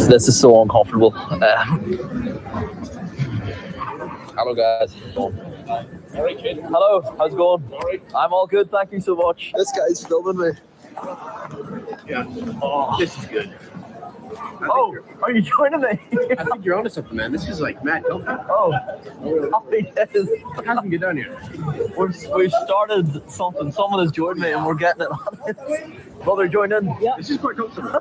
This is so uncomfortable. Hello, guys. Hello, how's it going? I'm all good, thank you so much. This guy's filming me. Yeah. Oh, this is good. Oh, are you joining me? I think you're onto something, man. This is like mad healthy. Oh, happy days. How can we get down here? We've started something. Someone has joined me and we're getting it on it. Brother, join in. Yeah. This is quite comfortable.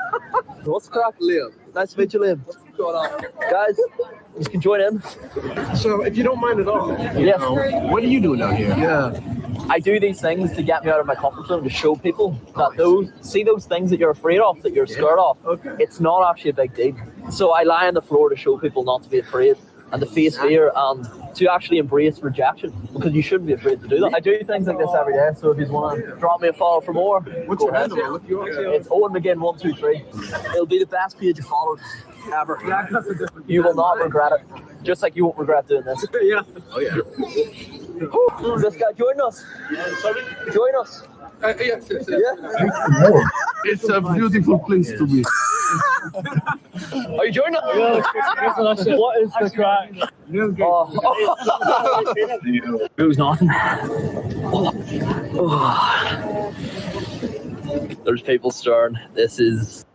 What's the crack? Liam. Nice to meet you, Liam. What's going on? Guys, you can join in. So, if you don't mind at all, you Yes. know, what are you doing down here? Yeah. I do these things to get me out of my comfort zone, to show people that those things that you're afraid of, that you're scared of, it's not actually a big deal. So I lie on the floor to show people not to be afraid and to face fear and to actually embrace rejection, because you shouldn't be afraid to do that. I do things like this every day, so if you want to drop me a follow for more, What's go your ahead. handle? Look you up. It's Owen McGinn 123. It'll be the best page you followed ever. You will not regret it, just like you won't regret doing this. Yeah. Oh yeah. This guy, join us. Sorry? Join us. Yes. Yeah. It's a beautiful place to be. Are you joining us? What is the crack? Who's nothing? There's people staring. This is.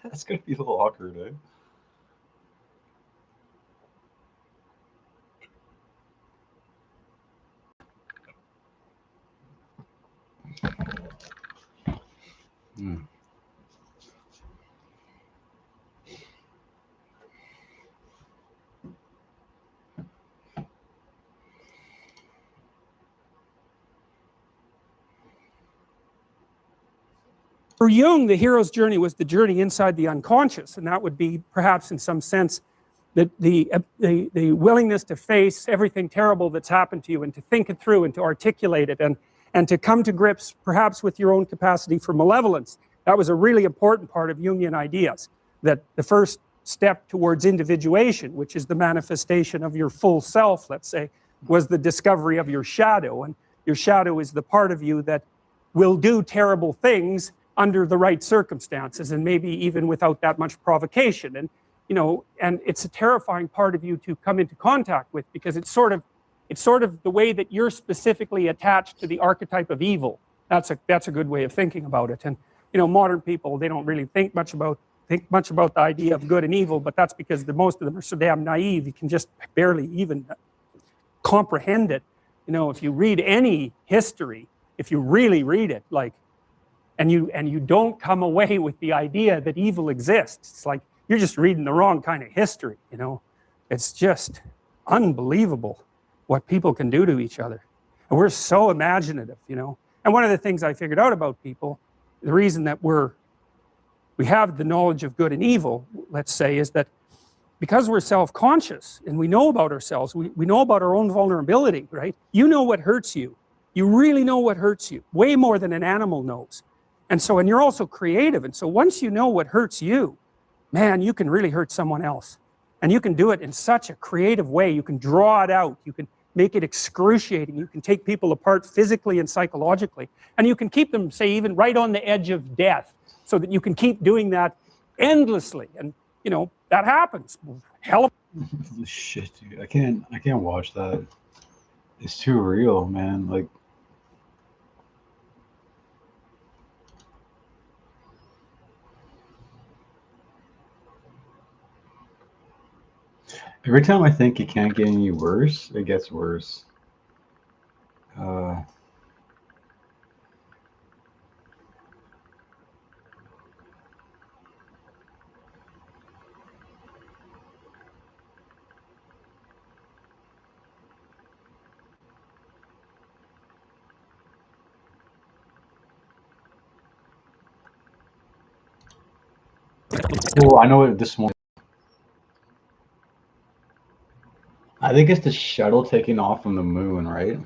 That's gonna be a little awkward, eh? For Jung, the hero's journey was the journey inside the unconscious, and that would be perhaps in some sense that the willingness to face everything terrible that's happened to you and to think it through and to articulate it and to come to grips perhaps with your own capacity for malevolence. That was a really important part of Jungian ideas, that the first step towards individuation, which is the manifestation of your full self, let's say, was the discovery of your shadow. And your shadow is the part of you that will do terrible things under the right circumstances and maybe even without that much provocation. And you know, and it's a terrifying part of you to come into contact with, because it's sort of the way that you're specifically attached to the archetype of evil. That's a good way of thinking about it. And you know, modern people, they don't really think much about the idea of good and evil, but that's because most of them are so damn naive, you can just barely even comprehend it. You know, if you read any history, if you really read it, like, and you don't come away with the idea that evil exists, it's like you're just reading the wrong kind of history. You know, it's just unbelievable what people can do to each other, and we're so imaginative, you know. And one of the things I figured out about people, the reason that we have the knowledge of good and evil, let's say, is that because we're self-conscious and we know about ourselves, we know about our own vulnerability, right? You know what hurts you. You really know what hurts you, way more than an animal knows. And so, and you're also creative. And so once you know what hurts you, man, you can really hurt someone else. And you can do it in such a creative way. You can draw it out. You can make it excruciating. You can take people apart physically and psychologically. And you can keep them, say, even right on the edge of death, so that you can keep doing that endlessly. And, you know, that happens. Hell of Shit, dude. I can't watch that. It's too real, man. Like, every time I think it can't get any worse, it gets worse. Oh, I know what this one. I think it's the shuttle taking off from the moon, right?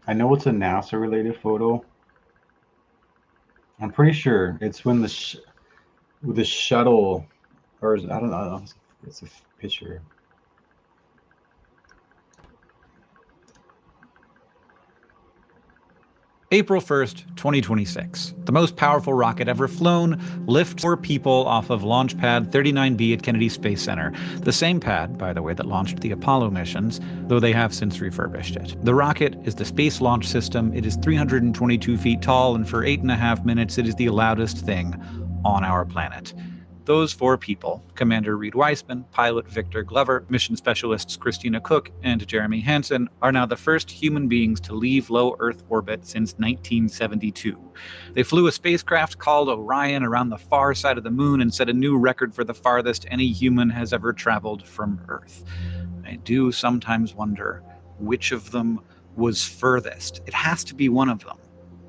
I know it's a NASA related photo. I'm pretty sure it's when the shuttle, or I don't know, it's a picture. April 1st, 2026. The most powerful rocket ever flown lifts 4 people off of Launch Pad 39B at Kennedy Space Center. The same pad, by the way, that launched the Apollo missions, though they have since refurbished it. The rocket is the Space Launch System. It is 322 feet tall, and for 8.5 minutes, it is the loudest thing on our planet. Those 4 people, Commander Reed Wiseman, pilot Victor Glover, mission specialists Christina Cook and Jeremy Hansen, are now the first human beings to leave low Earth orbit since 1972. They flew a spacecraft called Orion around the far side of the moon and set a new record for the farthest any human has ever traveled from Earth. I do sometimes wonder which of them was furthest. It has to be one of them.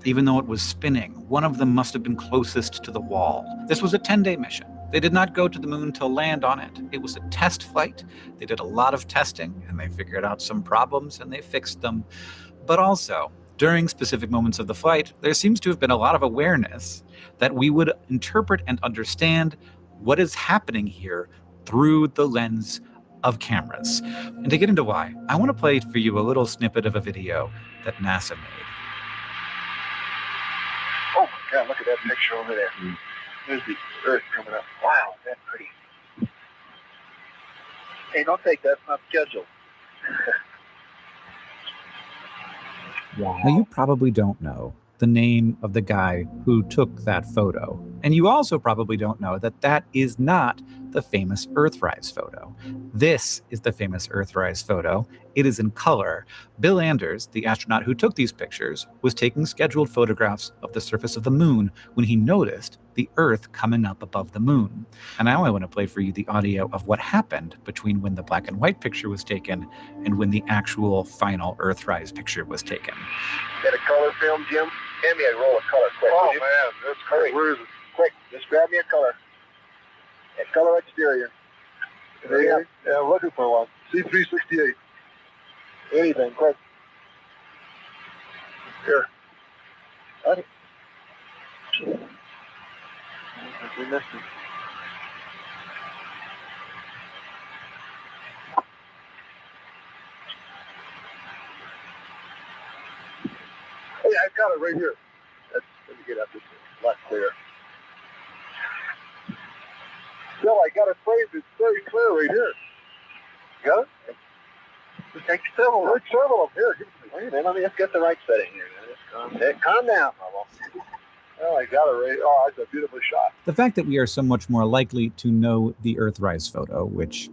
Even though it was spinning, one of them must have been closest to the wall. This was a 10-day mission. They did not go to the moon to land on it. It was a test flight. They did a lot of testing, and they figured out some problems, and they fixed them. But also, during specific moments of the flight, there seems to have been a lot of awareness that we would interpret and understand what is happening here through the lens of cameras. And to get into why, I want to play for you a little snippet of a video that NASA made. Oh my God, look at that picture over there. There's the Earth coming up. Wow, that's pretty. Hey, don't take that. It's not scheduled. Now, you probably don't know the name of the guy who took that photo. And you also probably don't know that that is not the famous Earthrise photo. This is the famous Earthrise photo. It is in color. Bill Anders, the astronaut who took these pictures, was taking scheduled photographs of the surface of the moon when he noticed the Earth coming up above the moon. And now I want to play for you the audio of what happened between when the black and white picture was taken and when the actual final Earthrise picture was taken. Got a color film, Jim? Hand me a roll of color, quick. Oh, man, that's great. Where is it? Quick, just grab me a color. A color exterior. There you go. Yeah, I'm looking for one. C368. Anything, quick. Here. Got it. We missed it. Hey, I've got it right here. Let me get up this a lot clearer. Bill, I got it framed. It's very clear right here. You got it? Take several. Take several of them. Here, give it to me. Wait a minute, let me just get the right setting here. Calm down, Bubble. Oh, I got it right. Oh, that's a beautiful shot. The fact that we are so much more likely to know the Earthrise photo, which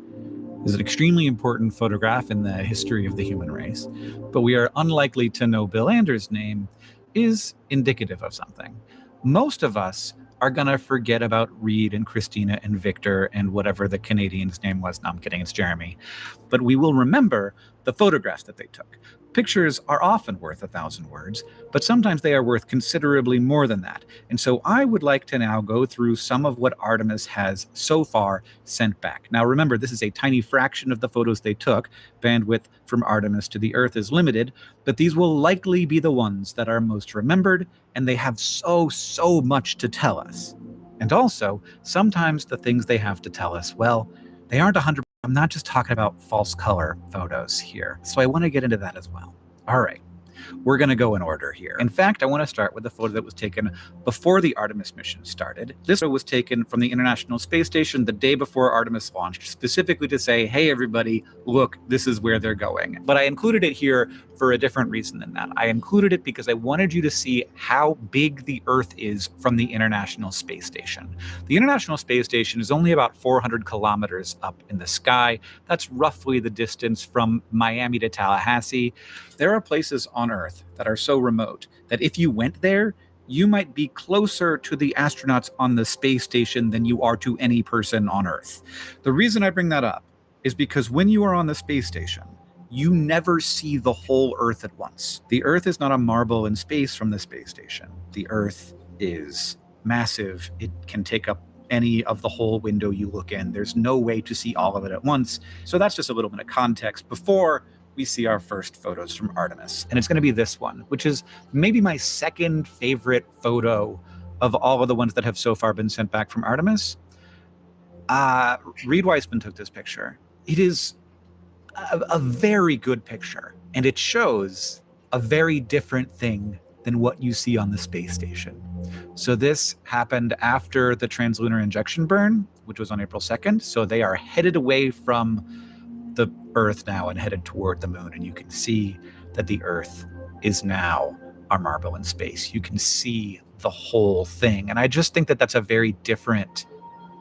is an extremely important photograph in the history of the human race, but we are unlikely to know Bill Anders' name, is indicative of something. Most of us are going to forget about Reed and Christina and Victor and whatever the Canadian's name was. No, I'm kidding, it's Jeremy. But we will remember the photographs that they took. Pictures are often worth 1,000 words, but sometimes they are worth considerably more than that. And so I would like to now go through some of what Artemis has so far sent back. Now remember, this is a tiny fraction of the photos they took. Bandwidth from Artemis to the Earth is limited, but these will likely be the ones that are most remembered, and they have so much to tell us. And also, sometimes the things they have to tell us, well, they aren't 100%. I'm not just talking about false color photos here. So I want to get into that as well. All right. We're going to go in order here. In fact, I want to start with the photo that was taken before the Artemis mission started. This photo was taken from the International Space Station the day before Artemis launched, specifically to say, hey, everybody, look, this is where they're going. But I included it here for a different reason than that. I included it because I wanted you to see how big the Earth is from the International Space Station. The International Space Station is only about 400 kilometers up in the sky. That's roughly the distance from Miami to Tallahassee. There are places on Earth that are so remote that if you went there, you might be closer to the astronauts on the space station than you are to any person on Earth. The reason I bring that up is because when you are on the space station, you never see the whole Earth at once. The Earth is not a marble in space from the space station. The Earth is massive. It can take up any of the whole window you look in. There's no way to see all of it at once. So that's just a little bit of context before we see our first photos from Artemis. And it's going to be this one, which is maybe my second favorite photo of all of the ones that have so far been sent back from Artemis. Reed Wiseman took this picture. It is a very good picture, and it shows a very different thing than what you see on the space station. So this happened after the translunar injection burn, which was on April 2nd. So they are headed away from the Earth now and headed toward the moon. And you can see that the Earth is now our marble in space. You can see the whole thing. And I just think that that's a very different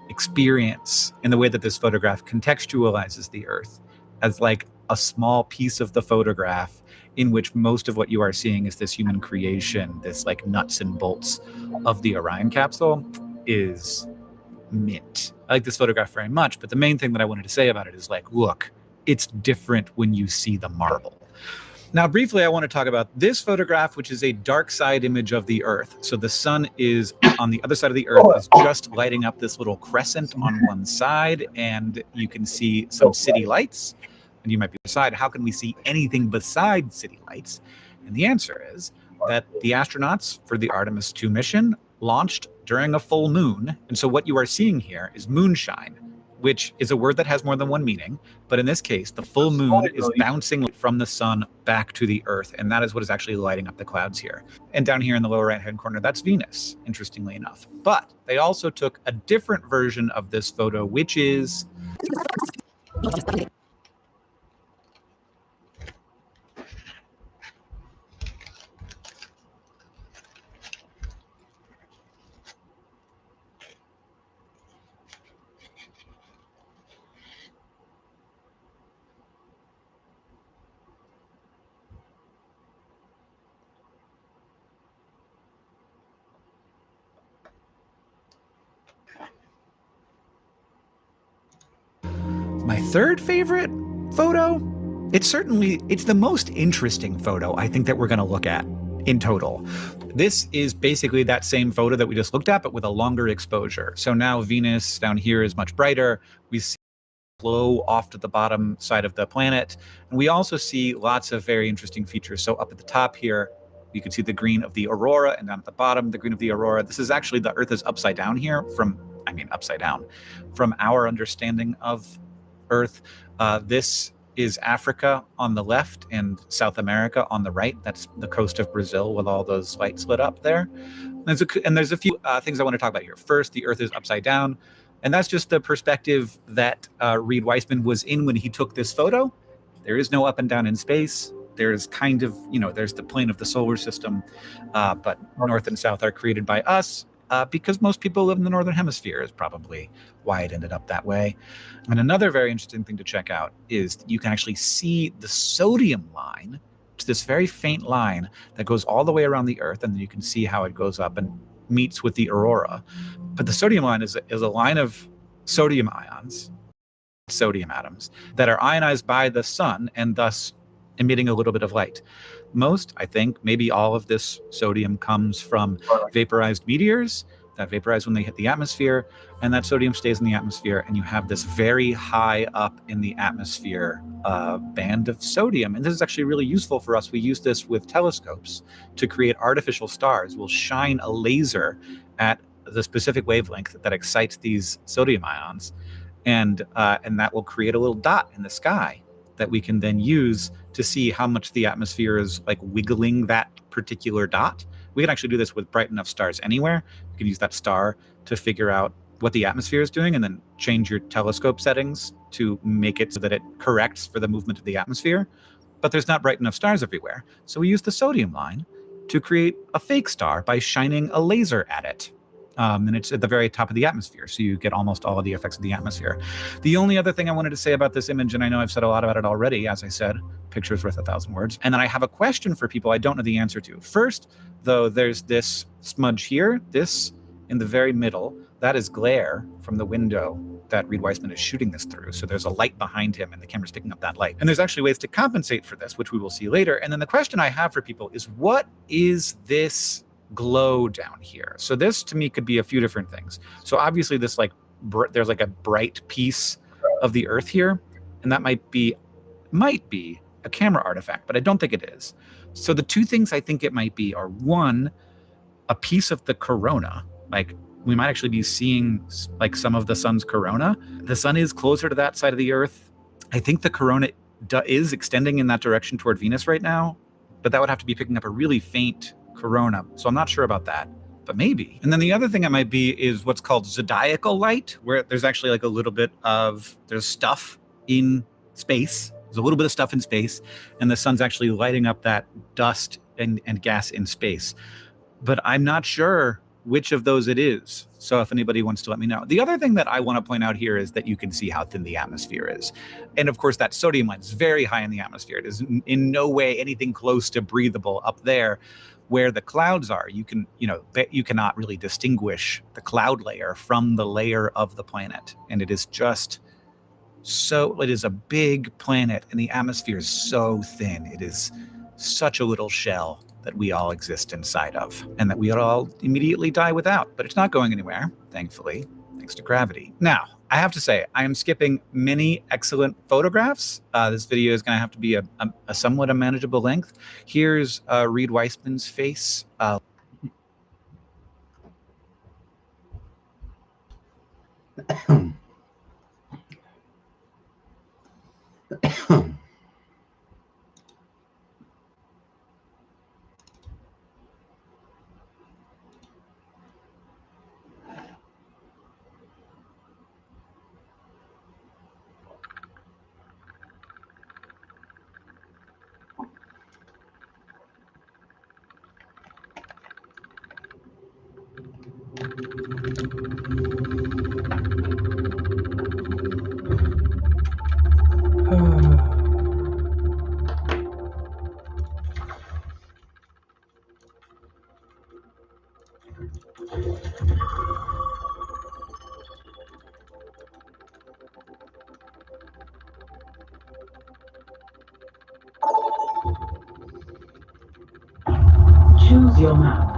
experience in the way that this photograph contextualizes the Earth as like a small piece of the photograph in which most of what you are seeing is this human creation, this like nuts and bolts of the Orion capsule is mint. I like this photograph very much, but the main thing that I wanted to say about it is like, look, it's different when you see the marble. Now, briefly, I want to talk about this photograph, which is a dark side image of the Earth. So the sun is on the other side of the Earth, is just lighting up this little crescent on one side, and you can see some city lights. And you might be beside, how can we see anything besides city lights? And the answer is that the astronauts for the Artemis 2 mission launched during a full moon. And so what you are seeing here is moonshine, which is a word that has more than one meaning. But in this case, the full moon is bouncing from the sun back to the Earth. And that is what is actually lighting up the clouds here. And down here in the lower right-hand corner, that's Venus, interestingly enough. But they also took a different version of this photo, which is... My third favorite photo, it's the most interesting photo I think that we're going to look at in total. This is basically that same photo that we just looked at, but with a longer exposure. So now Venus down here is much brighter. We see glow off to the bottom side of the planet. And we also see lots of very interesting features. So up at the top here, you can see the green of the aurora, and down at the bottom, the green of the aurora. This is actually, the Earth is upside down here from our understanding of Earth. This is Africa on the left and South America on the right. That's the coast of Brazil with all those lights lit up there. And there's a few things I want to talk about here. First, the Earth is upside down. And that's just the perspective that Reid Wiseman was in when he took this photo. There is no up and down in space. There's kind of, there's the plane of the solar system, but North and South are created by us. Because most people live in the Northern Hemisphere is probably why it ended up that way. And another very interesting thing to check out is that you can actually see the sodium line. It's this very faint line that goes all the way around the Earth, and then you can see how it goes up and meets with the aurora. But the sodium line is a line of sodium ions, sodium atoms, that are ionized by the sun and thus emitting a little bit of light. Most, I think, maybe all of this sodium comes from vaporized meteors that vaporize when they hit the atmosphere, and that sodium stays in the atmosphere, and you have this very high up in the atmosphere band of sodium. And this is actually really useful for us. We use this with telescopes to create artificial stars. We'll shine a laser at the specific wavelength that excites these sodium ions, and that will create a little dot in the sky that we can then use to see how much the atmosphere is like wiggling that particular dot. We can actually do this with bright enough stars anywhere. You can use that star to figure out what the atmosphere is doing and then change your telescope settings to make it so that it corrects for the movement of the atmosphere. But there's not bright enough stars everywhere. So we use the sodium line to create a fake star by shining a laser at it. And it's at the very top of the atmosphere, so you get almost all of the effects of the atmosphere. The only other thing I wanted to say about this image, and I know I've said a lot about it already, as I said, picture's worth 1,000 words, and then I have a question for people I don't know the answer to. First, though, there's this smudge here, this in the very middle, that is glare from the window that Reid Wiseman is shooting this through. So there's a light behind him and the camera's picking up that light. And there's actually ways to compensate for this, which we will see later. And then the question I have for people is, what is this glow down here? So this to me could be a few different things. So obviously this there's like a bright piece of the Earth here, and that might be a camera artifact, but I don't think it is. So the two things I think it might be are, one, a piece of the corona. Like we might actually be seeing like some of the sun's corona. The sun is closer to that side of the Earth. I think the corona is extending in that direction toward Venus right now. but that would have to be picking up a really faint corona. So I'm not sure about that, but maybe. And then the other thing it might be is what's called zodiacal light, where there's actually like a little bit of, there's stuff in space. There's a little bit of stuff in space, and the sun's actually lighting up that dust and gas in space. But I'm not sure which of those it is. So if anybody wants to let me know. The other thing that I want to point out here is that you can see how thin the atmosphere is. And of course, that sodium line is very high in the atmosphere. It is in no way anything close to breathable up there. Where the clouds are, you cannot really distinguish the cloud layer from the layer of the planet. And it is just it is a big planet, and the atmosphere is so thin. It is such a little shell that we all exist inside of, and that we all immediately die without. But it's not going anywhere, thankfully, thanks to gravity. Now, I have to say, I am skipping many excellent photographs. This video is going to have to be a somewhat unmanageable length. Here's Reed Weissman's face. Choose your map.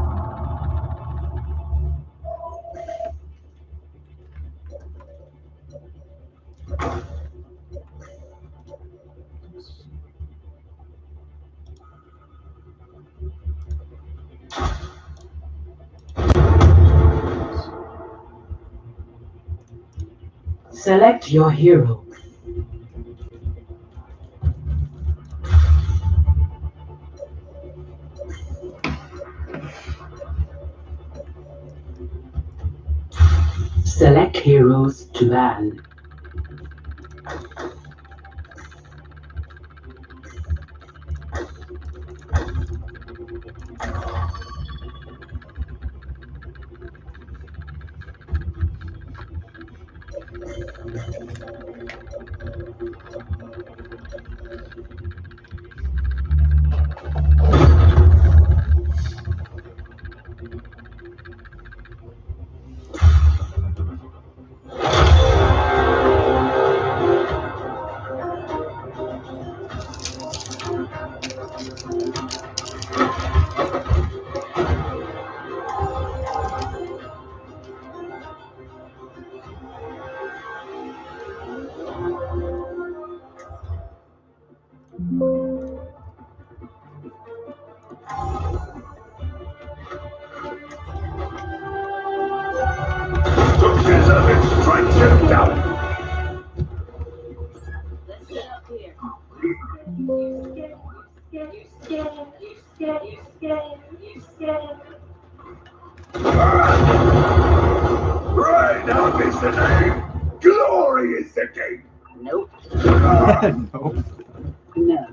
Select your hero. Select heroes to ban. Strike him down. Right now is the name. Glory is the game. Nope. No. No.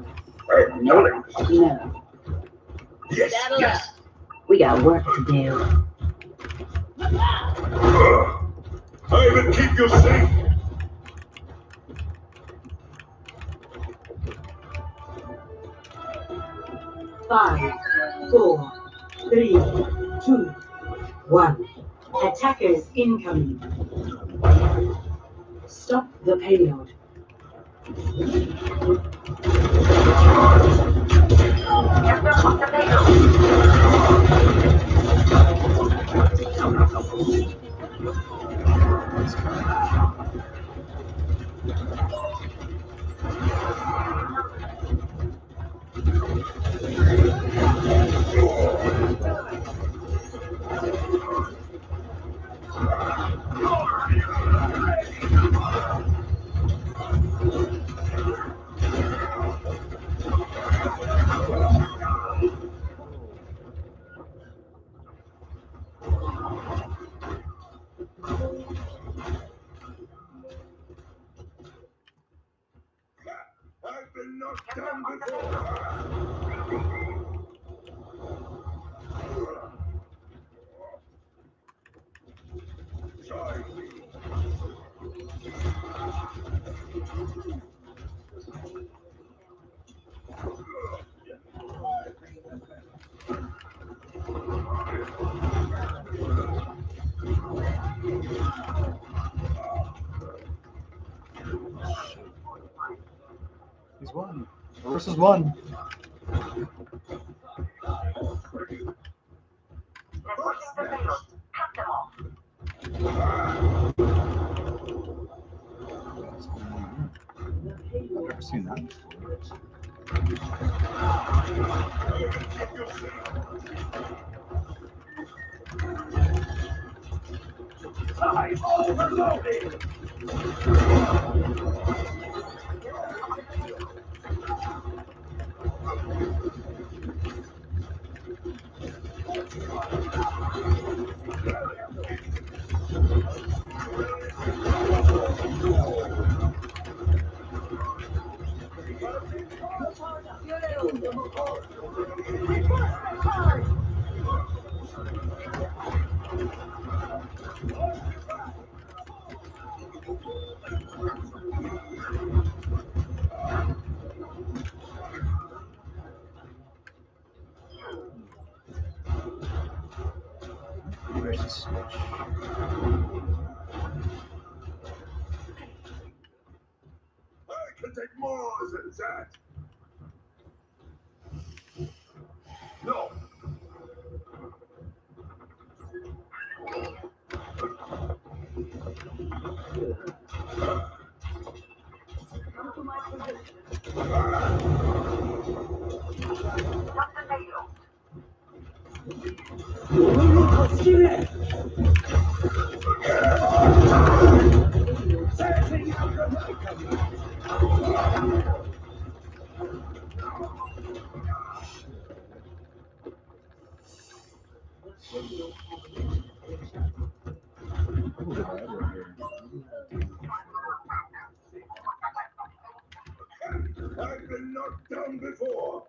Acknowledge. No. Yes, yes. We got work to do. I will keep you safe. Five, 4, 3, 2, 1. Attackers incoming. Stop the payload. versus 1. I've never seen that before. Time overloaded! Where's the switch? I can take more than that! No! Look at that right here. I've been knocked down before!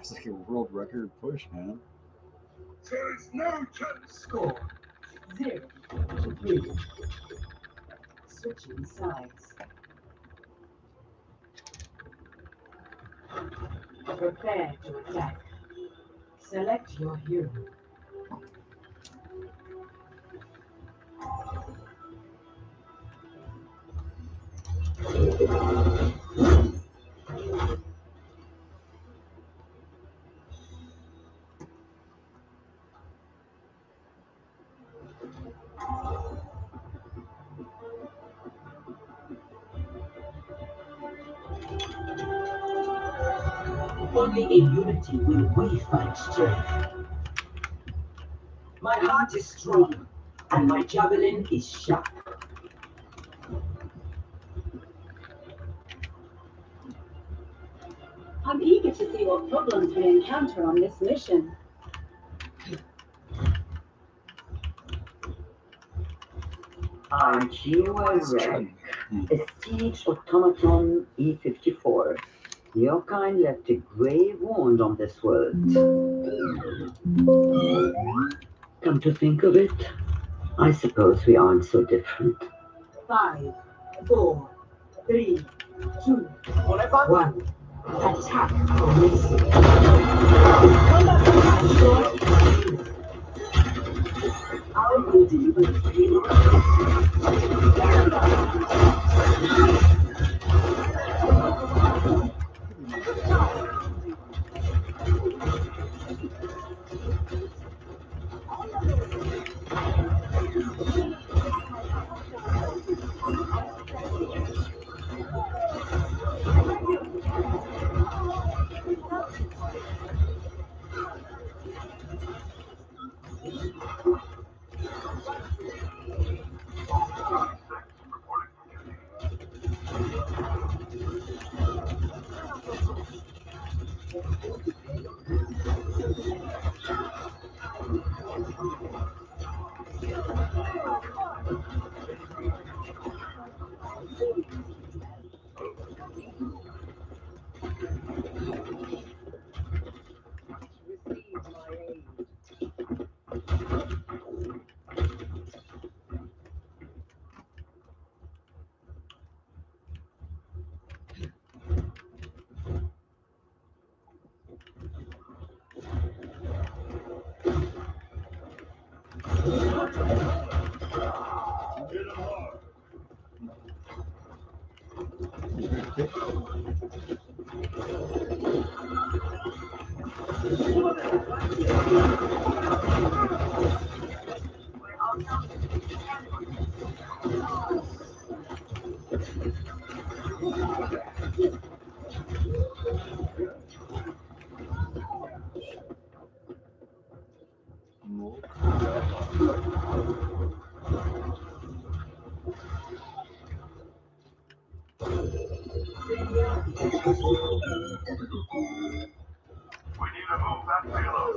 It's like a world record push, man. There is no chance! Score 0-3. Switching sides. Prepare to attack. Select your hero. Only in unity will we find strength. My heart is strong, and my javelin is sharp. I'm eager to see what problems we encounter on this mission. I'm Chihuahua Red, a siege automaton E-54. Your kind left a grave wound on this world. Come to think of it, I suppose we aren't so different. 5, 4, 3, 2, 1. Attack commencing. I will deliver the We need to move that payload.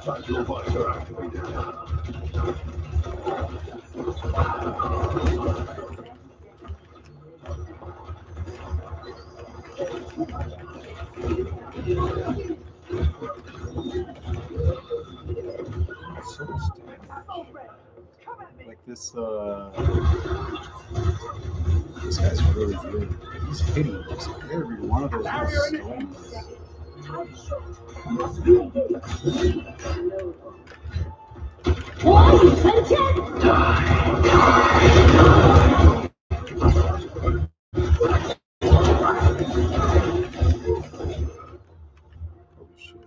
Vital visor activated. So much damage. Like this guy's really good. He's hitting just every one of those little stones. Oh shit.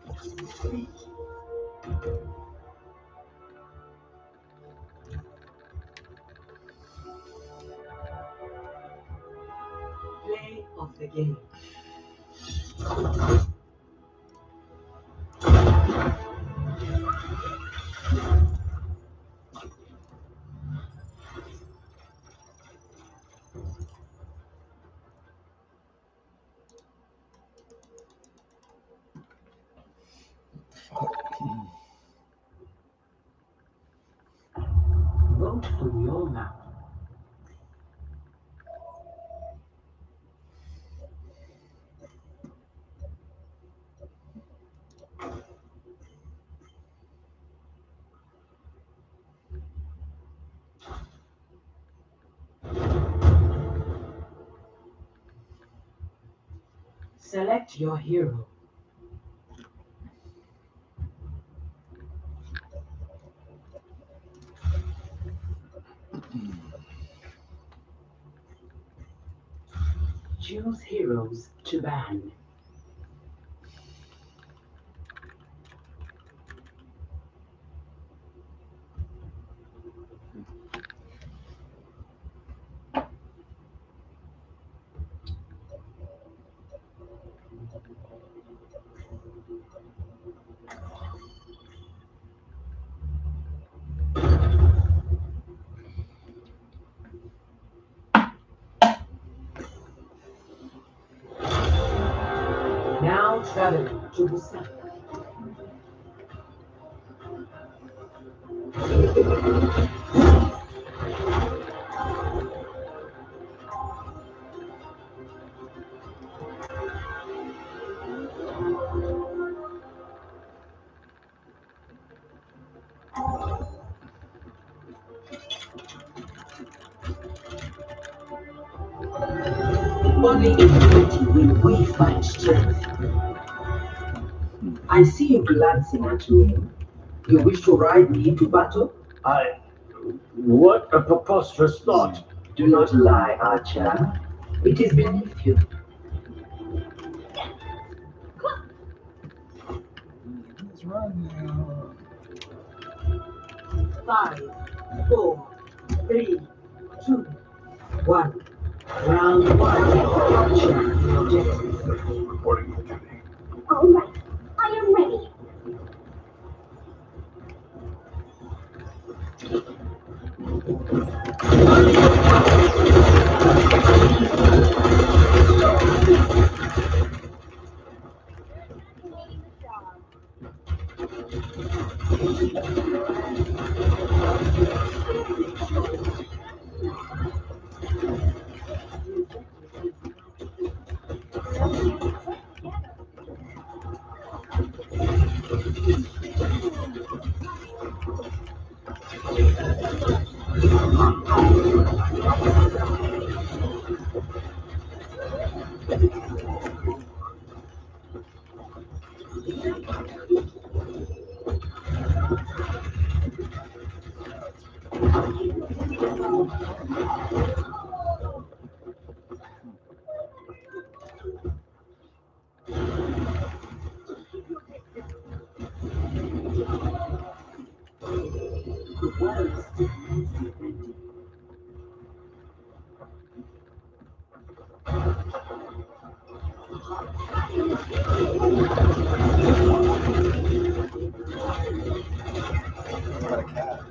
Play of the game. Vote from your mouth. Select your hero. Choose heroes to ban. Subusa. Only in unity will we find strength. I see you glancing at me. You wish to ride me into battle? What a preposterous thought. Do not lie, Archer. It is beneath you. Let's run now. 5, 4, 3, 2, 1. Round 1. Capture the objective. Reporting for duty. All right, I am ready. Got a cat.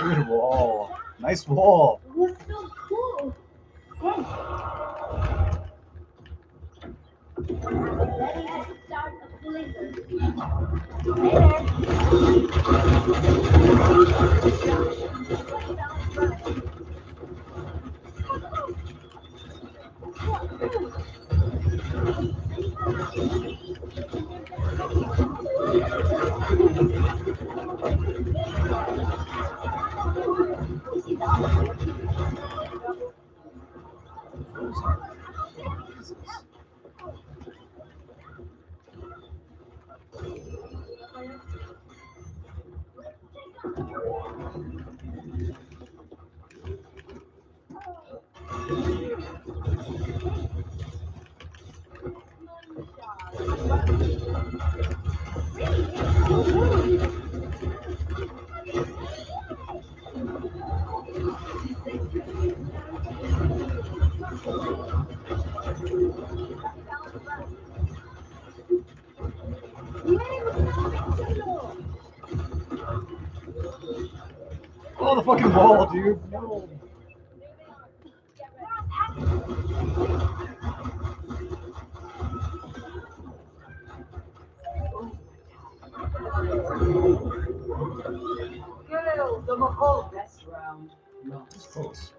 Good wall. Nice wall. It was so cool. Then, ready to start a blizzard. Oh, the fucking wall, dude. No. Girl, the Mahal best round. It's close.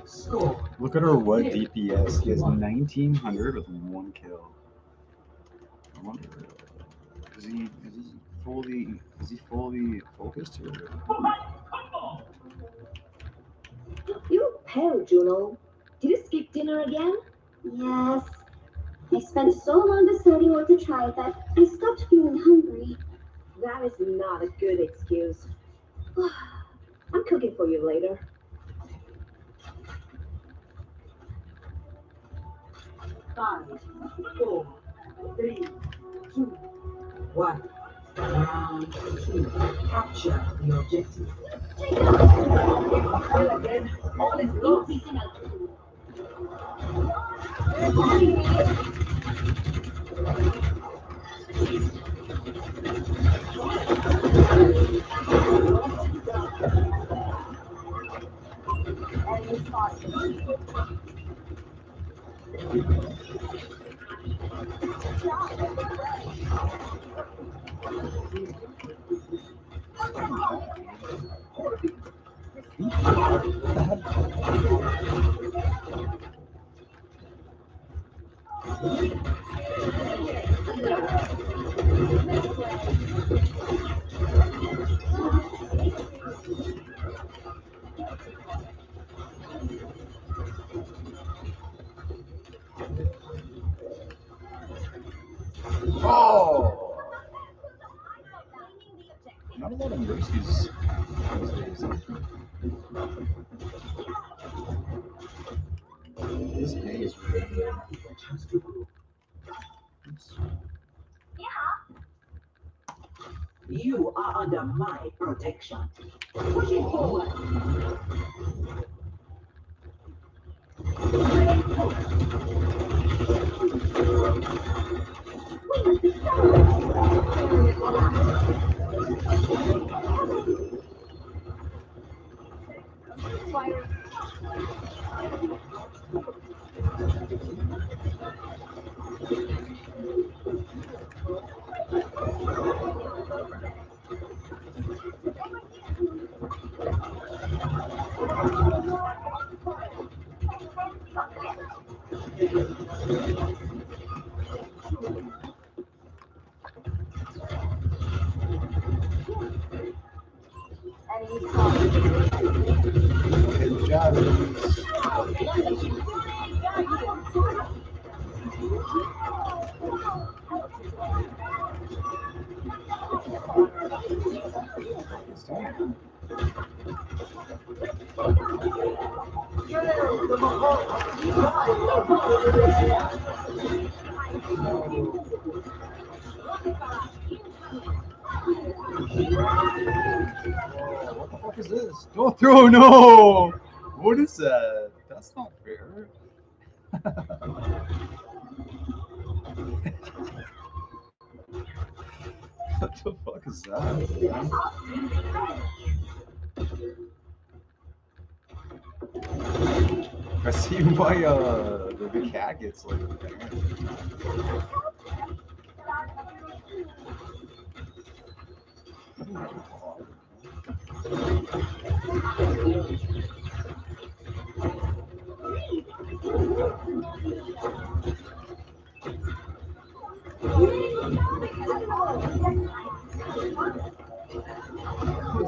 Score. Look at her what DPS. He has 1900 with 1 kill. I wonder, is he fully focused or? You're pale, Juno. Did you skip dinner again? Yes. I spent so long deciding what to try that I stopped feeling hungry. That is not a good excuse. I'm cooking for you later. Five, four, three, two, one. Round two. Capture the objective. Well, again, all is lost. Oh! Not a lot of mercies these days. This A is really good. Oops. You are under my protection. Pushing forward. Good job. What the fuck is this? Don't throw, no! What is that? That's not fair. What the fuck is that? I see why the cat gets like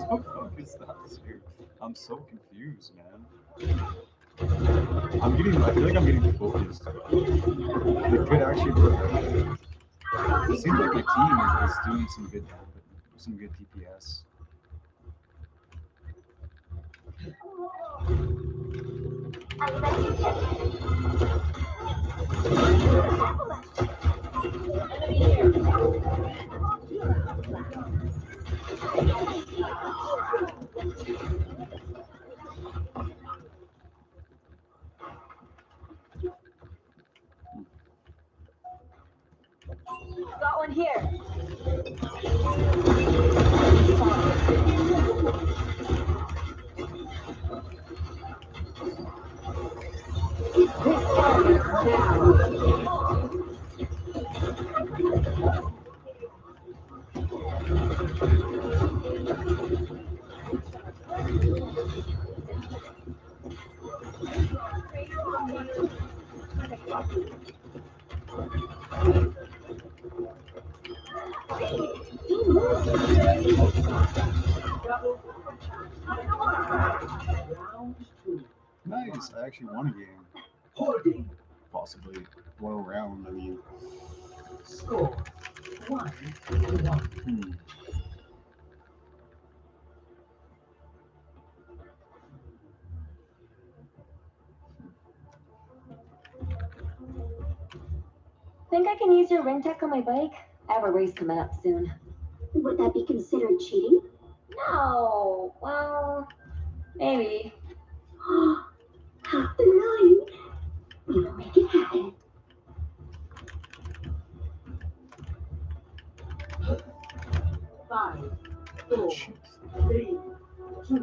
what the fuck is that, dude? I'm so confused, man. I feel like I'm getting focused. It could actually work. It seems like my team is doing some good DPS. Got one here. Nice. I actually won a game. Possibly won a round. I mean. Score 1-1. Think I can use your ring tech on my bike? I have a race coming up soon. Would that be considered cheating? No. Well, maybe. Half the line. We will make it happen. 5, 4, 3, 2,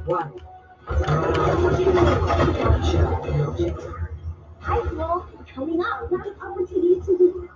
1. Hi, Flo. Coming up, we have opportunities to do.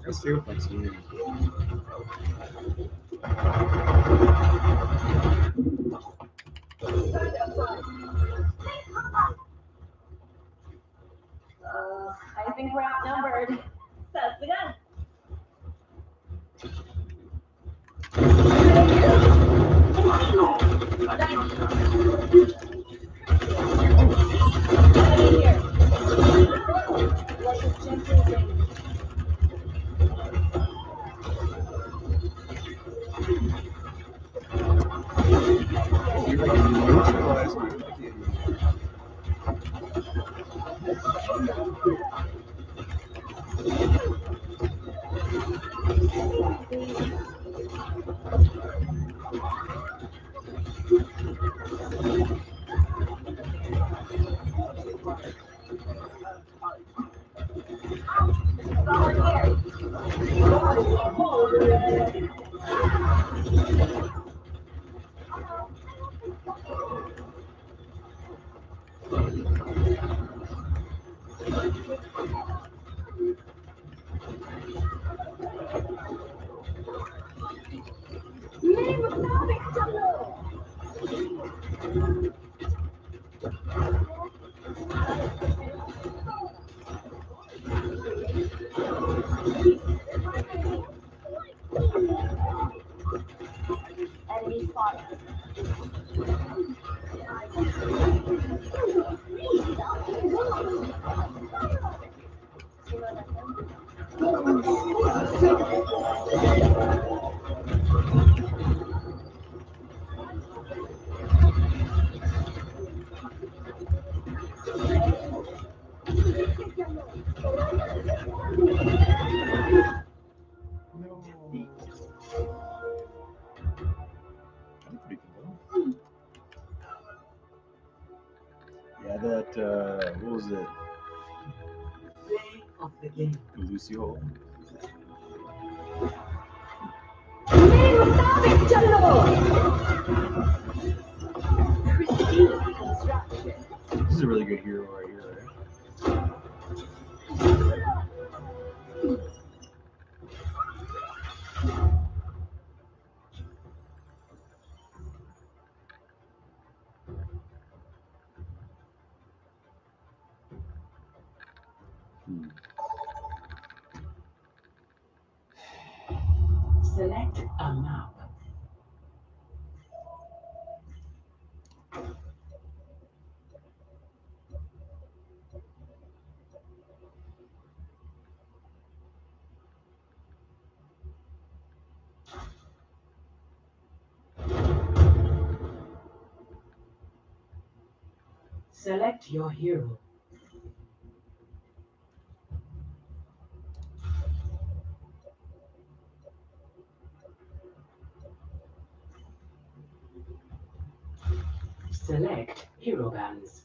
Let's see if I see. I think we're outnumbered. That's the gun. You like neutralize my fucking. Enemy spotted. Yeah, that what was it? Play of the game. Lucy Hole. This is a really good hero right here, right? Select a map. Select your hero. Select hero bands.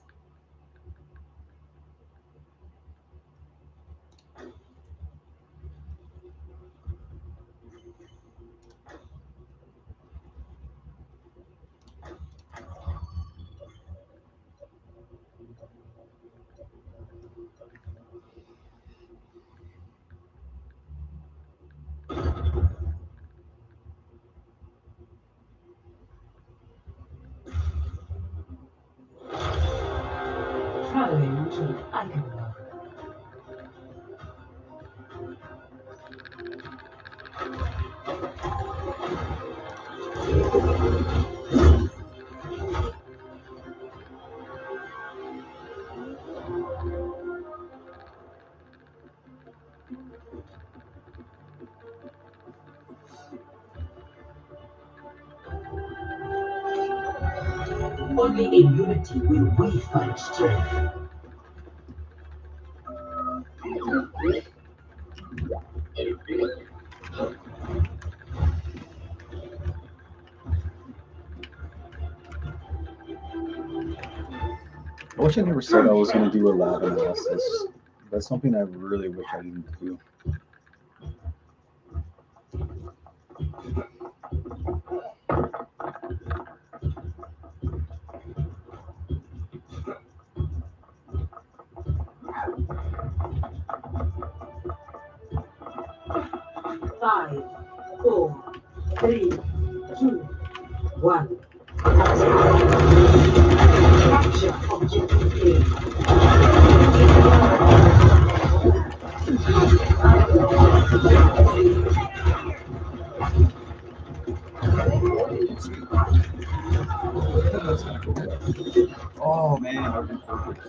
Only in unity will we find strength. I wish I never said I was going to do a lab analysis. That's something I really wish I didn't do. Five, 4, 3, 2, 1. Capture objective Oh man, that would be perfect.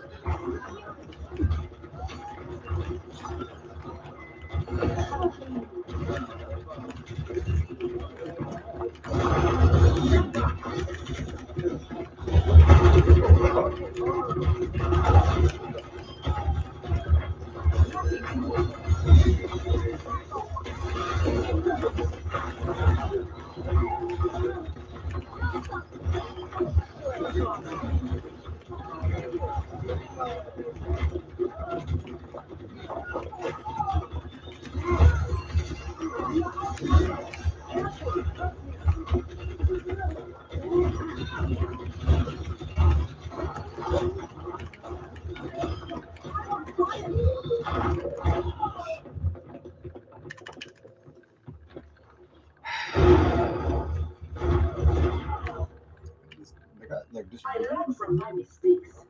They got like just. I learn from my mistakes.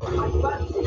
Advancing.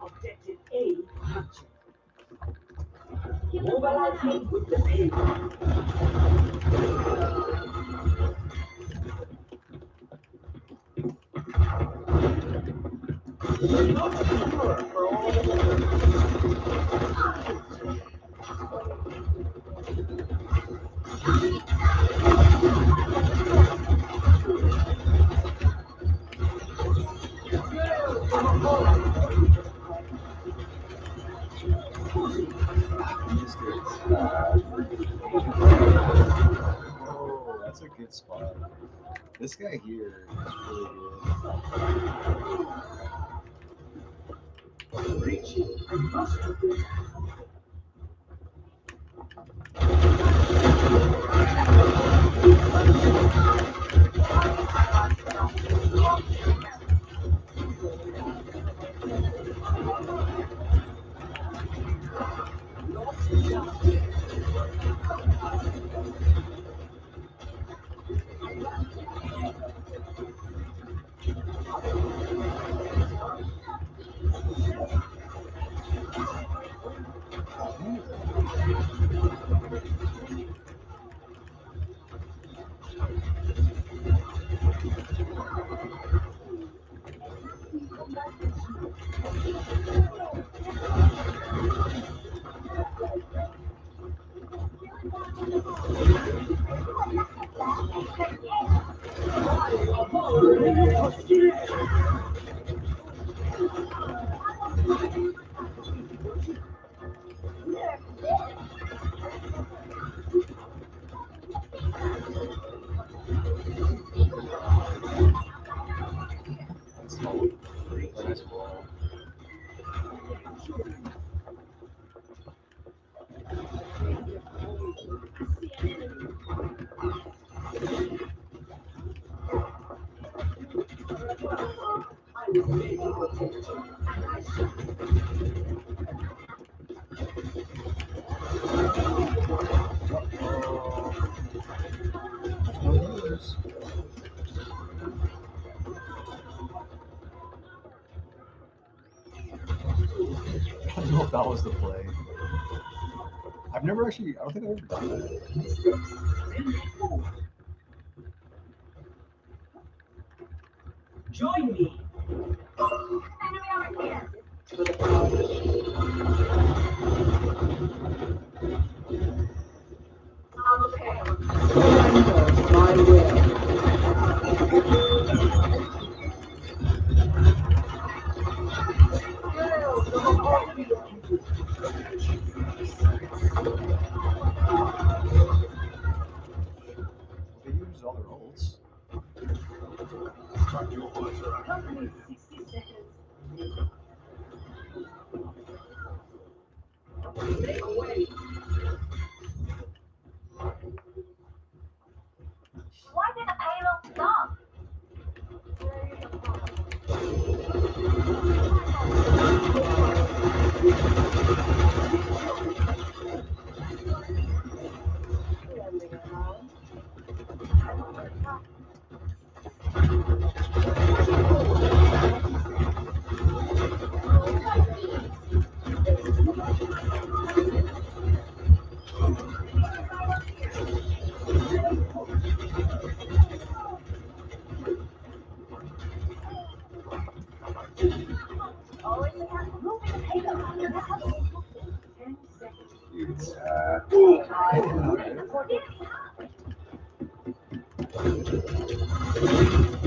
Objective A captured. Mobilizing with the payload. Oh, that's a good spot. This guy here is really good. Heroes. I don't know if that was the play. I've never actually, I don't think I've ever done that. Join me. My will. They use all their ults. Company 60 seconds. Stay away. Why did the payload stop?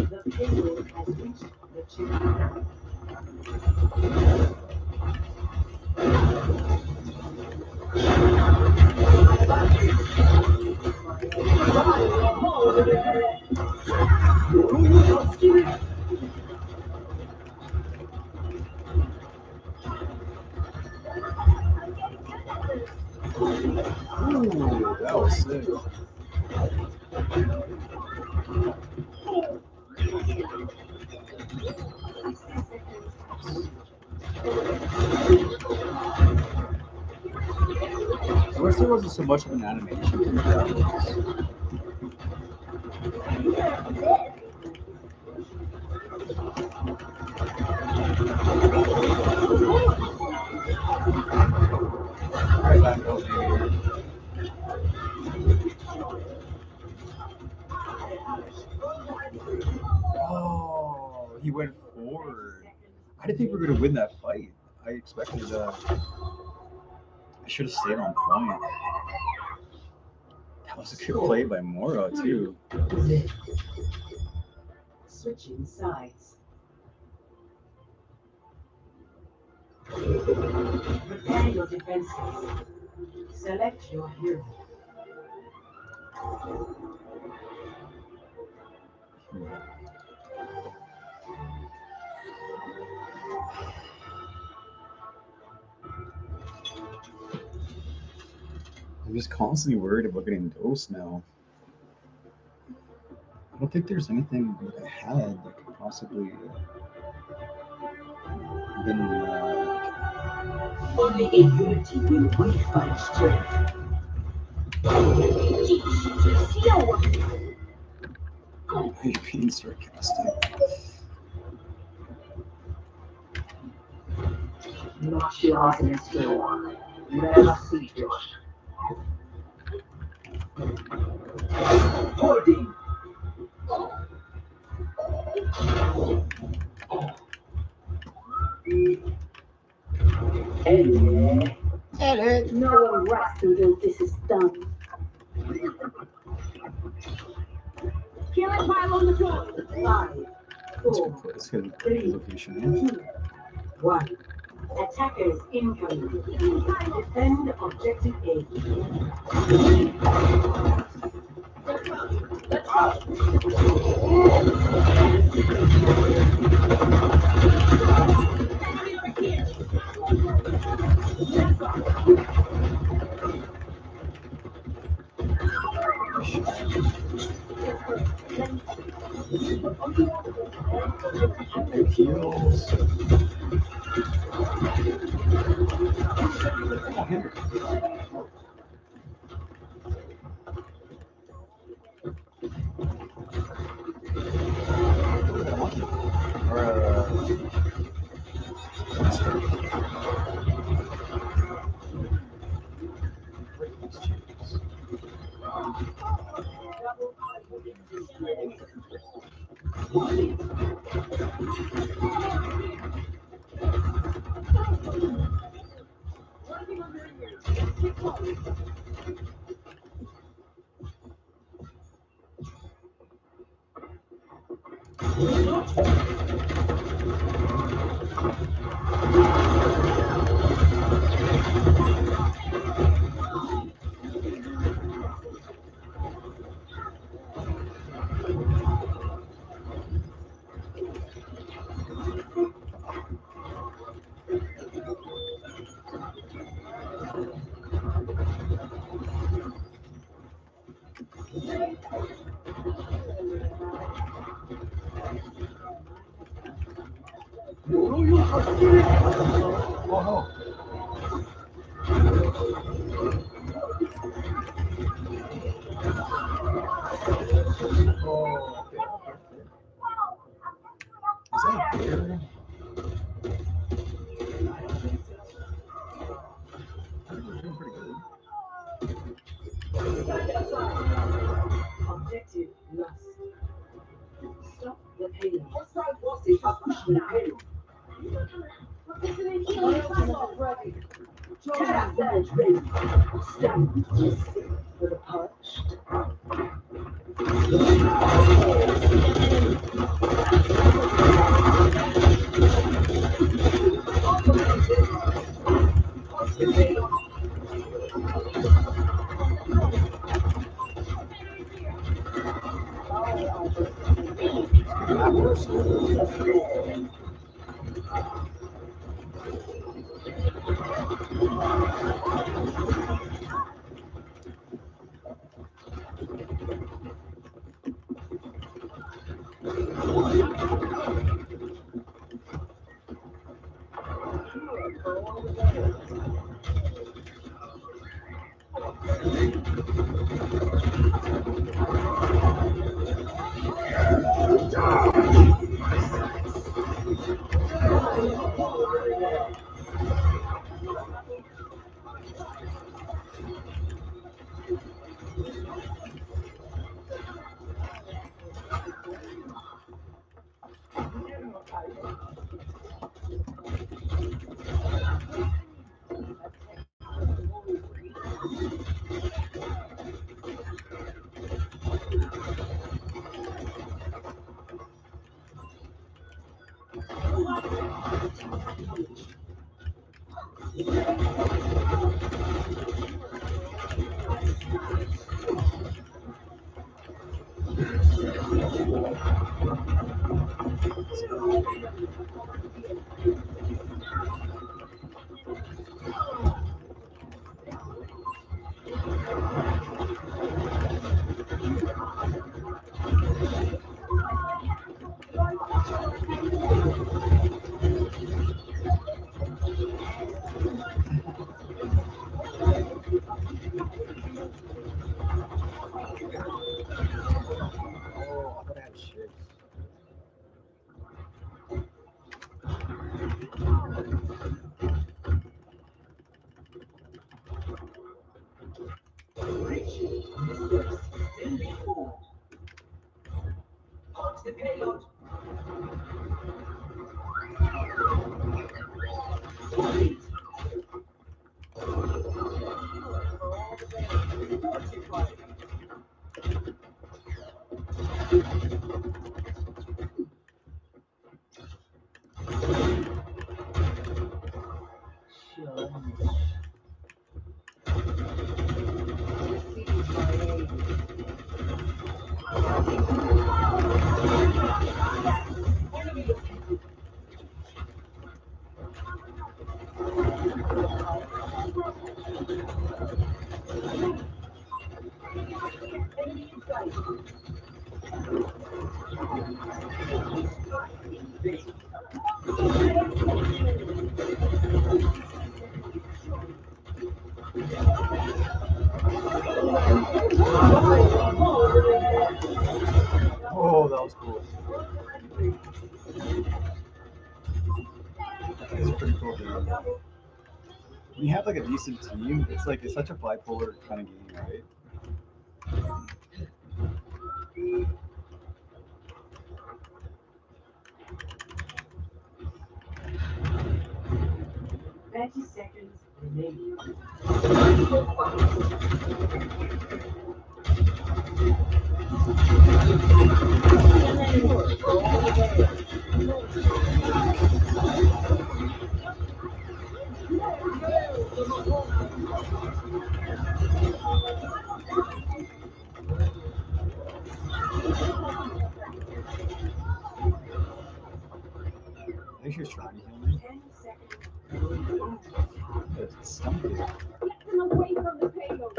The payload has reached the chip. Ooh, that was sick. I wish there wasn't so much of an animation in the graphics. Right back out here. Oh, he went forward. I didn't think we were gonna win that fight. I expected I should have stayed on point. That was a good play by Mora too. Switching sides. Prepare your defenses. Select your hero. I'm just constantly worried about getting dosed now. I don't think there's anything ahead that could possibly been. Only in unity will we find strength. You're being sarcastic. Not yours in skill. Never see you. Holding. Edit. No one rests until this is done. Killing pile on the floor. 5, Let's 4, go put this hidden 3, location. 2, 1. Attackers incoming. Defend objective A. Heals. Objective lost. Stop the payload. The payload. Damage ready. Stand for the punch. Oh, that was cool. It's pretty cool, dude. When you have like a decent team, it's such a bipolar kind of game, right? 30 seconds remaining. I think she was trying to heal me. 10 seconds. But it's stomach ache. Get them away from the payload.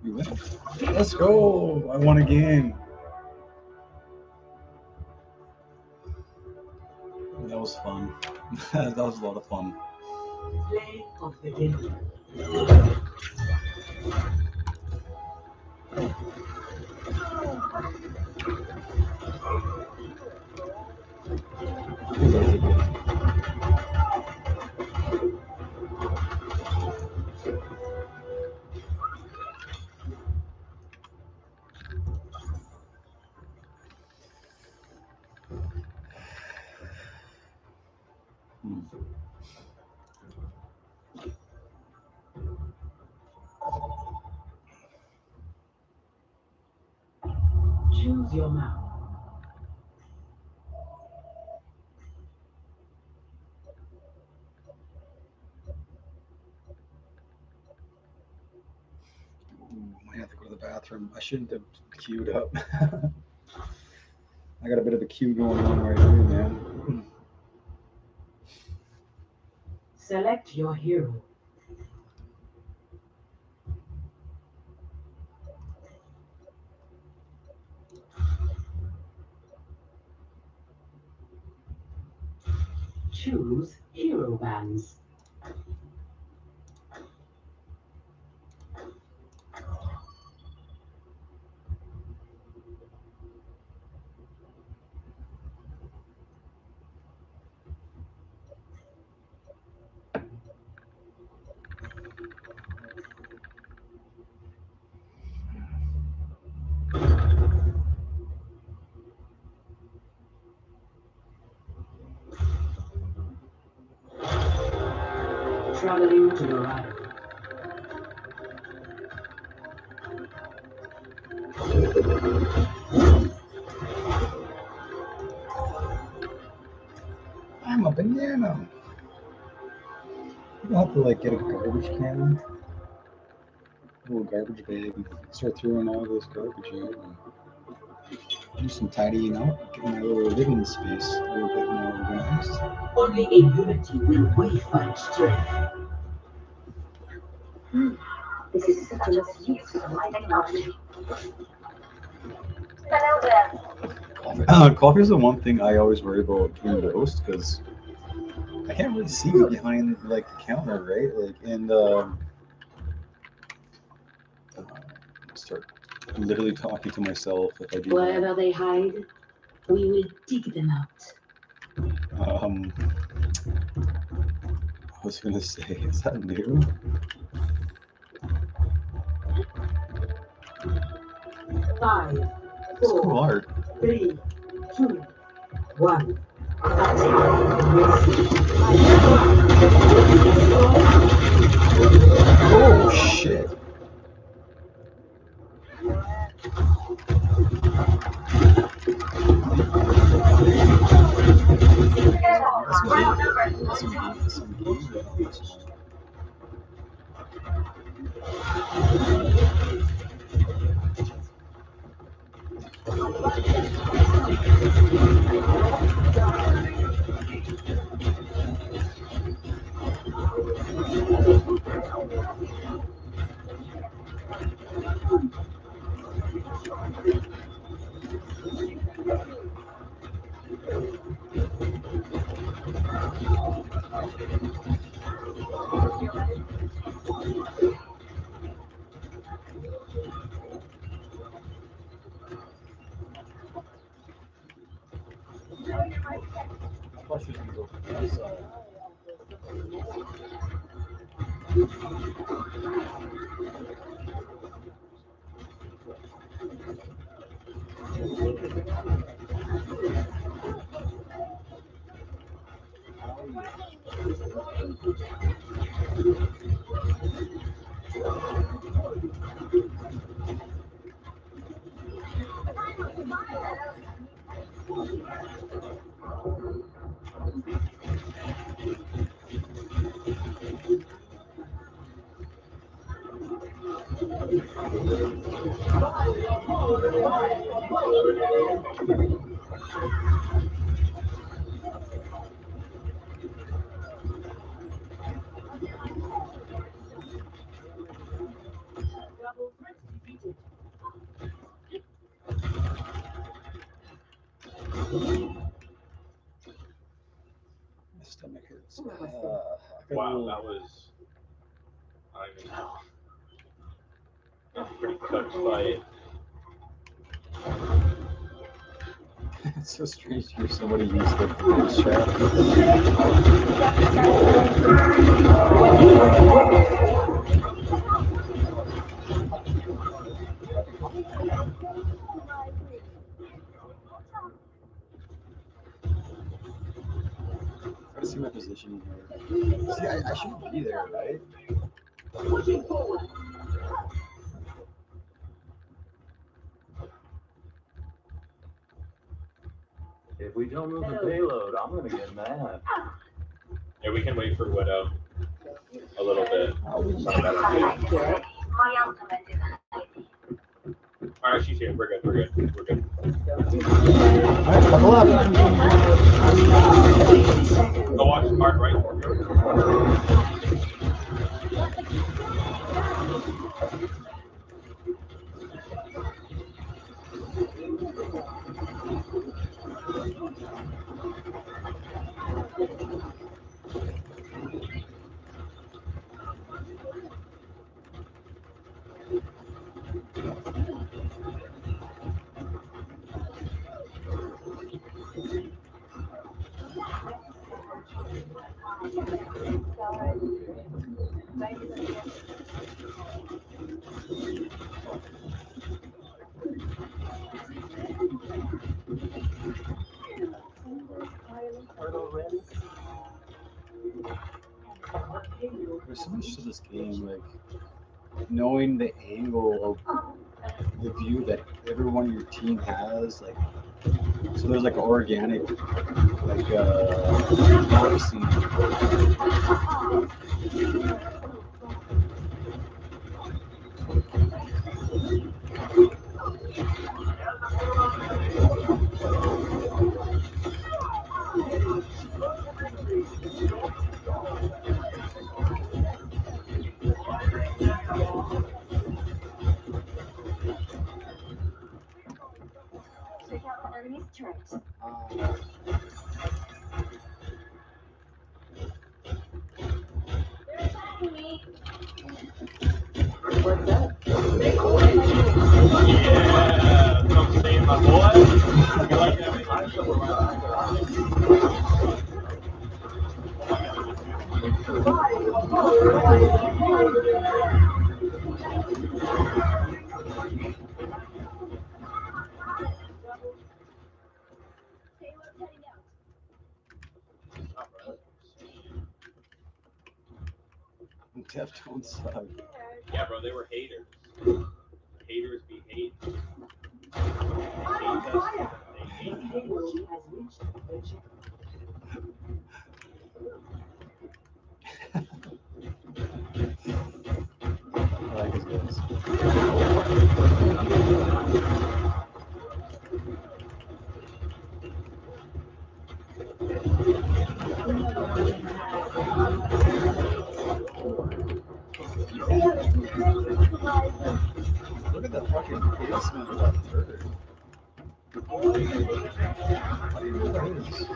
We win. Let's go! I won again. That was fun. That was a lot of fun. Play of the game. Choose your map. I have to go to the bathroom. I shouldn't have queued up. I got a bit of a queue going on right here, man. Select your hero. Choose hero bands. Traveling to Dorado. I'm a banana. You'll have to like get a garbage can, a little garbage bag, and start throwing all this garbage out. And do some tidying up, get my little living space a little bit more organized. Only in unity will we find strength. This is such a misuse of my technology. Hello there. Coffee is the one thing I always worry about doing roast because I can't really see behind like the counter, right? Like, and start literally talking to myself if I do that. Wherever they hide, we will dig them out. I was gonna say, is that new? Five, It's cool art. 3, 2, 1. Oh shit! My stomach hurts. Wow, that was. I don't even know. I'm pretty touched by it. It's so strange to hear somebody use the voice chat. Try to see my position here. See, I shouldn't be there, right? If we don't move the payload, I'm gonna get mad. Yeah, we can wait for Widow a little bit. All right, she's here. We're good. We're good. We're good. All right, buckle up. Go watch the park right. There's so much to this game, like knowing the angle of the view that everyone in your team has, like so there's like an organic like dark scene. Check out the enemy's turret. They're attacking me. What's up? Yeah, come see my boy. You like that? Deftones suck. Yeah, bro, they were haters. Haters be hate. I like his guys. Look at the fucking basement of that turret. How do you know that is?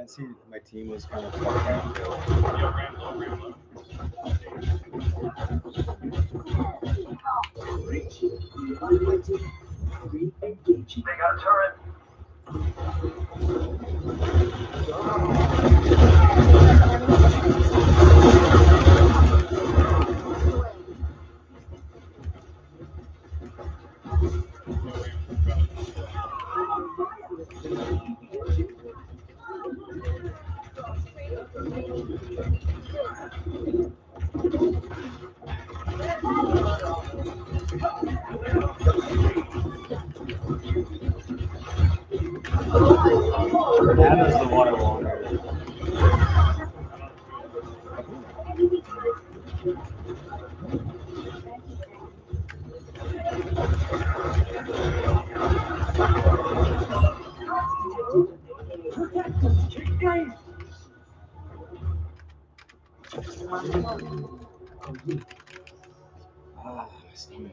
I see my team was kind of fucked up. They got a turret. That is the one I wanted. Ah, stomach.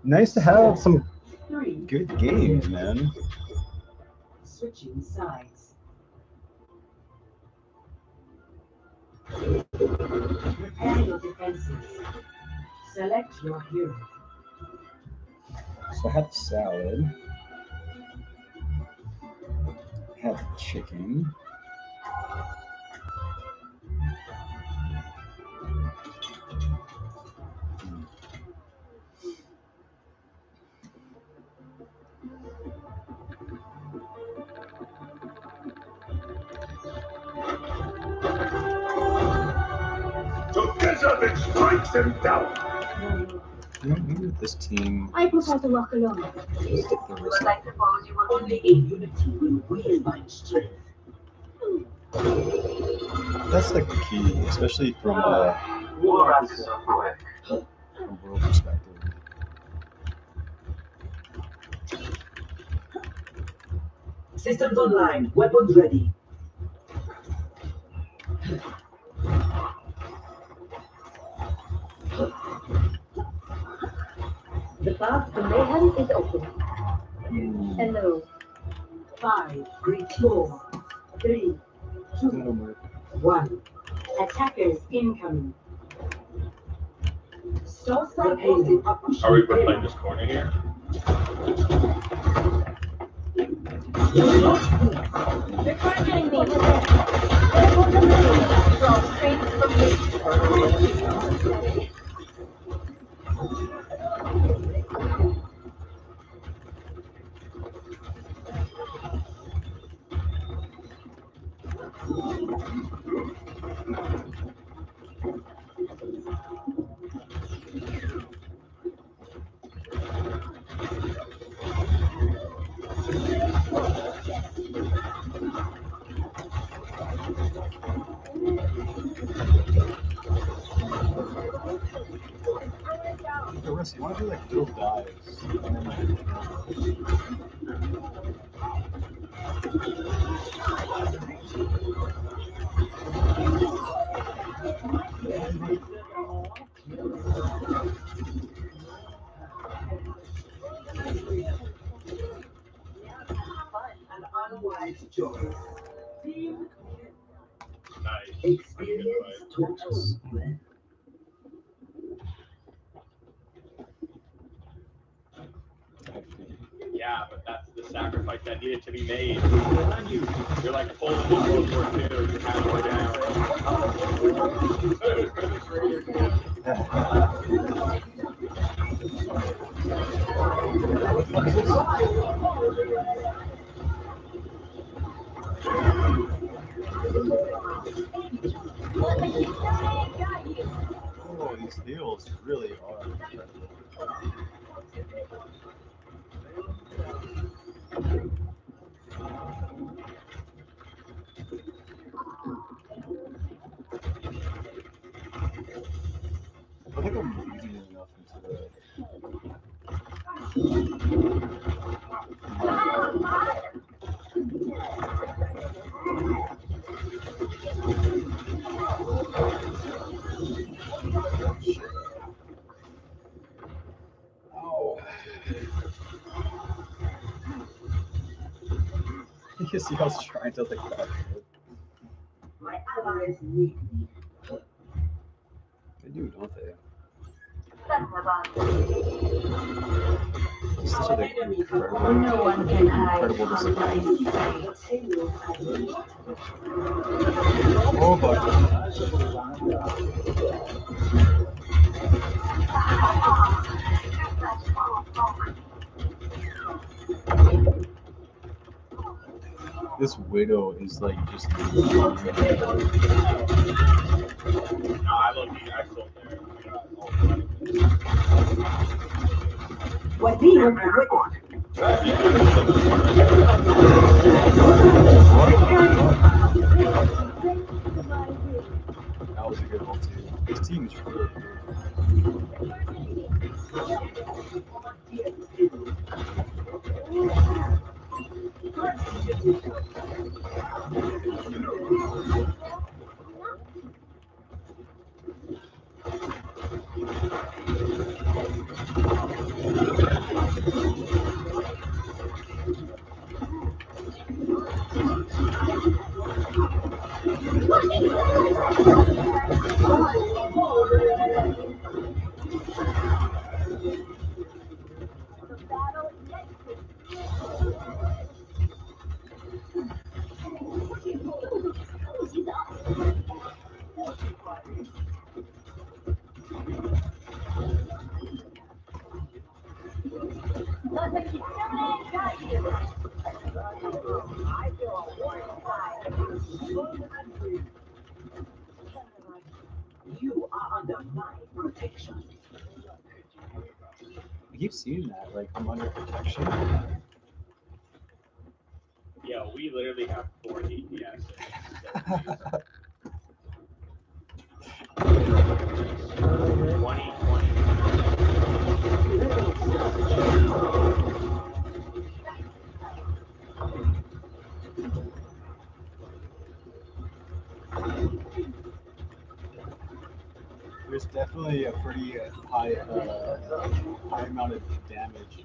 Nice to have some good games, man. Switching sides. Prepare your defenses. Select your hero. So I had salad. I had chicken. Together it strikes them down. You know, maybe with this team, I prefer to walk alone. stick the wrist up. Only in unity will we find strength. That's like the key, especially from a world perspective. Systems online. Weapons ready. The path to mayhem is open. Hello. 5, 4, 3, 2, 1. Attackers incoming. Stop located. Are we playing this corner here? They're targeting me with their draw straight from me. The rest, you want to do like little dives. And then An unwise choice. Nice. Experience total. Yeah, but that's the sacrifice that needed to be made. You're like pulling in World War II, you're halfway down. oh, these deals really are incredible. I think I'm easy enough into the. Oh. You see, I was trying to like that. allies need me. They do, don't they? No Such an incredible, one can hide incredible from discipline. my sight. Oh, but this widow is like just. No, I love you. I sold there. What do you want? That was a good one too. This team is really good. You are under my protection. I keep seeing that, like I'm under protection. Yeah, we literally have 4 DPS. 20. There's definitely a pretty high amount of damage.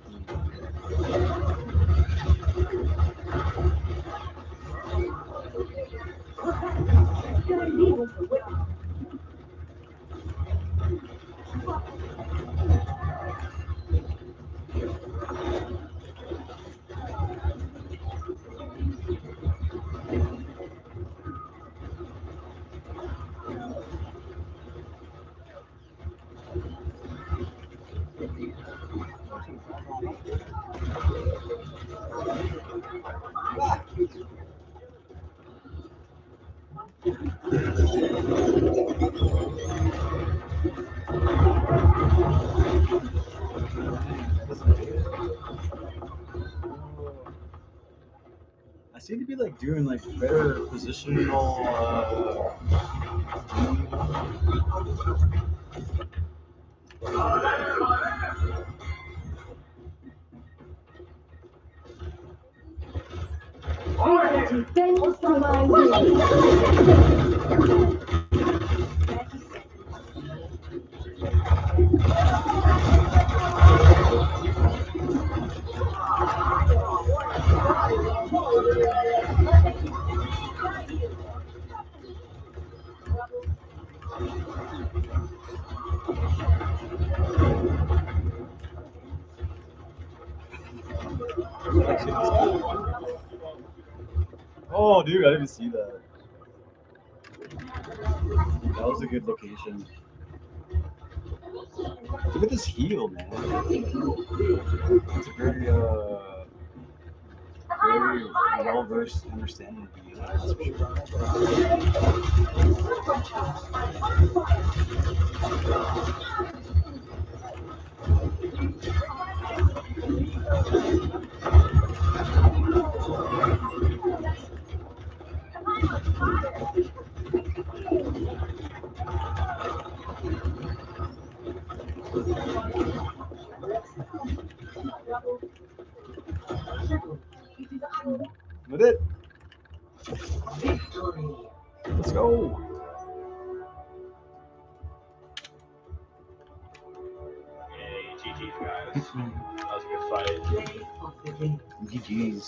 I seem to be like doing like better positional. Defense from my Oh, dude, I didn't see that. That was a good location. Look at this heel, man. It's a very well-versed understanding of the heel, that's for With it. Let's go. Hey, GG's, guys. That was a good fight. GG's.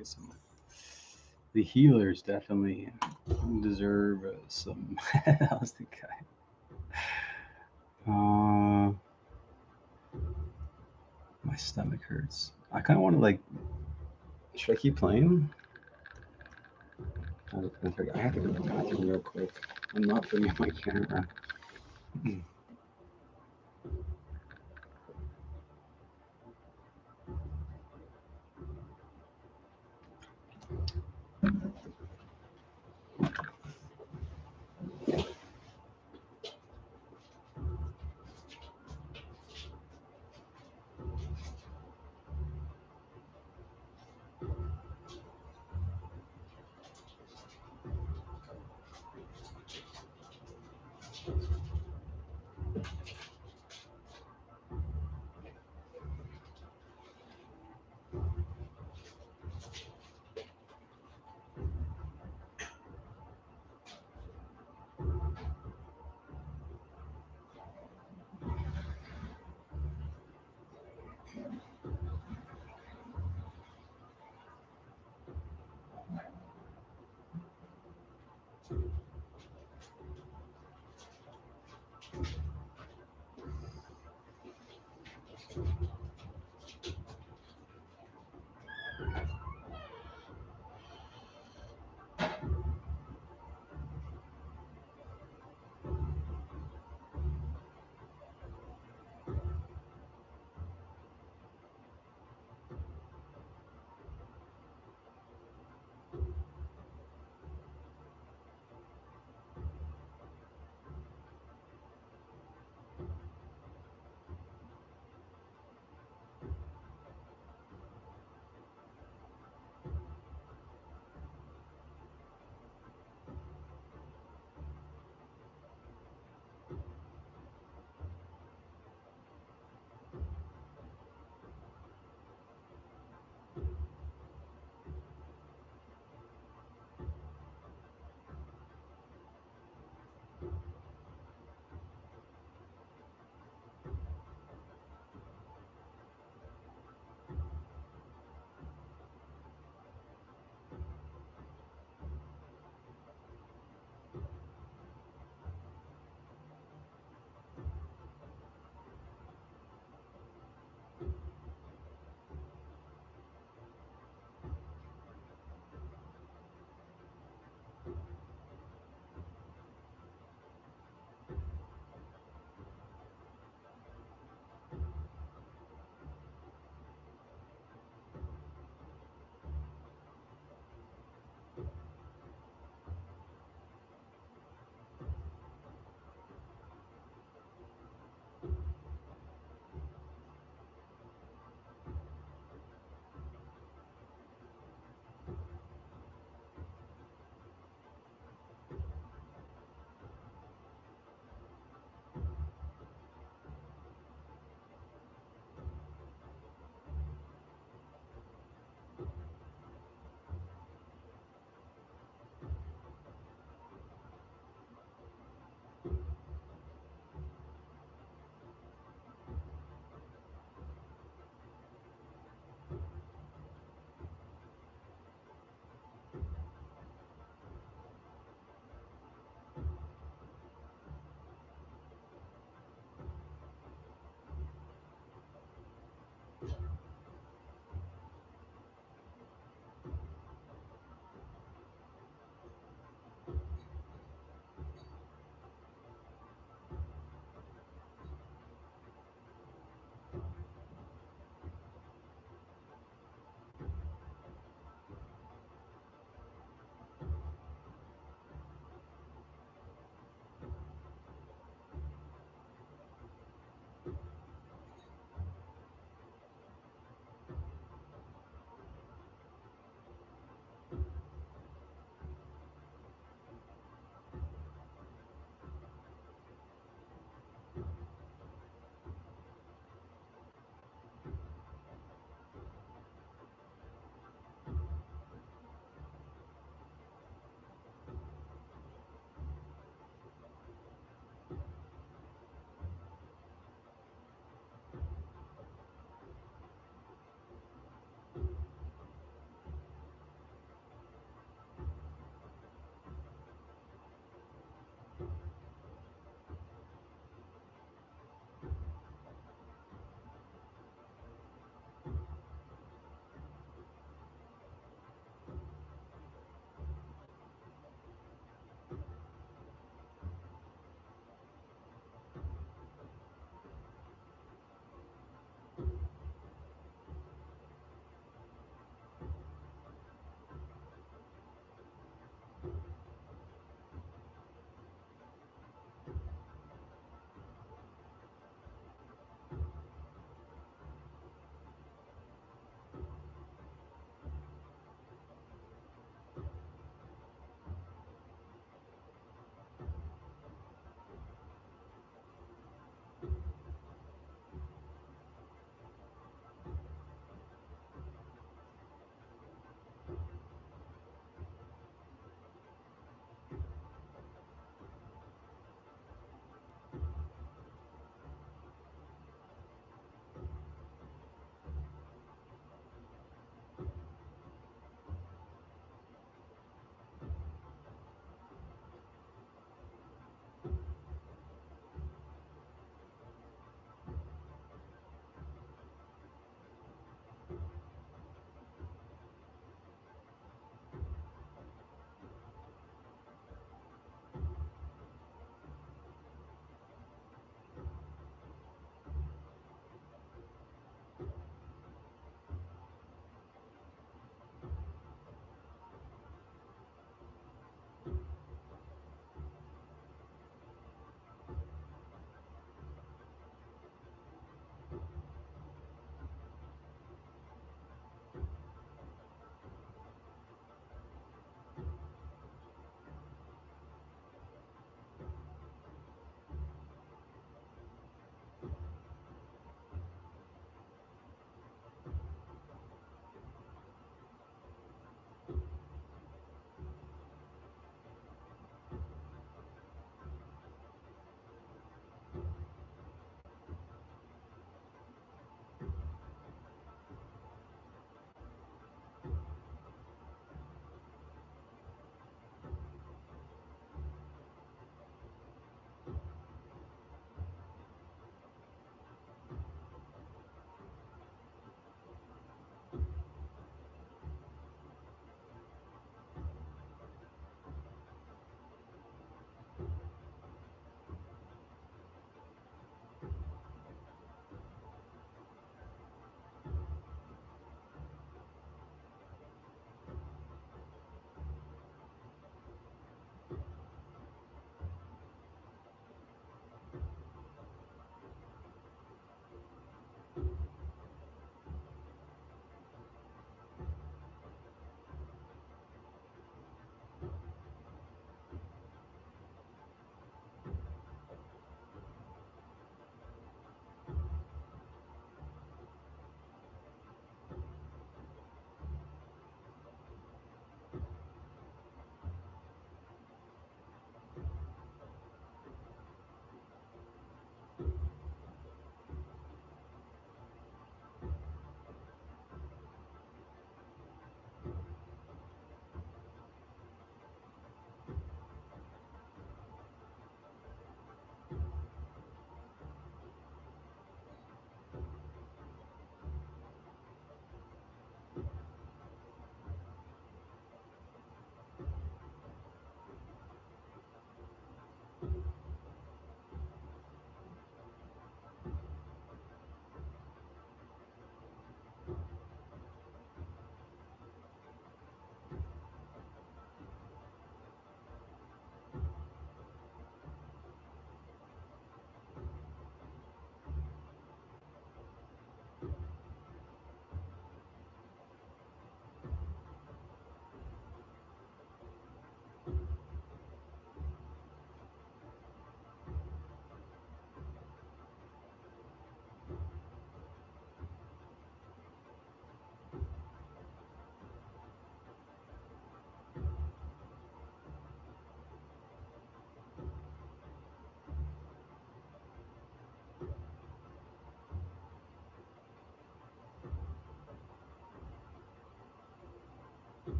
at some. The healers definitely deserve some. That was the guy. My stomach hurts. I kind of want to like. Should I keep playing? I have to go to the bathroom real quick. I'm not putting my camera.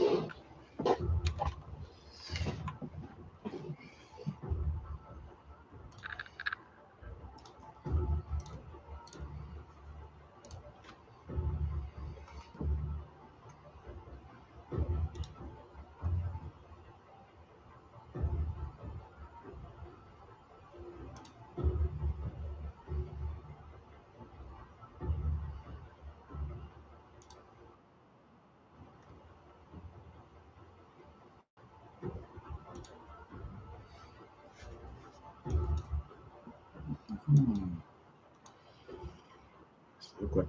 Look like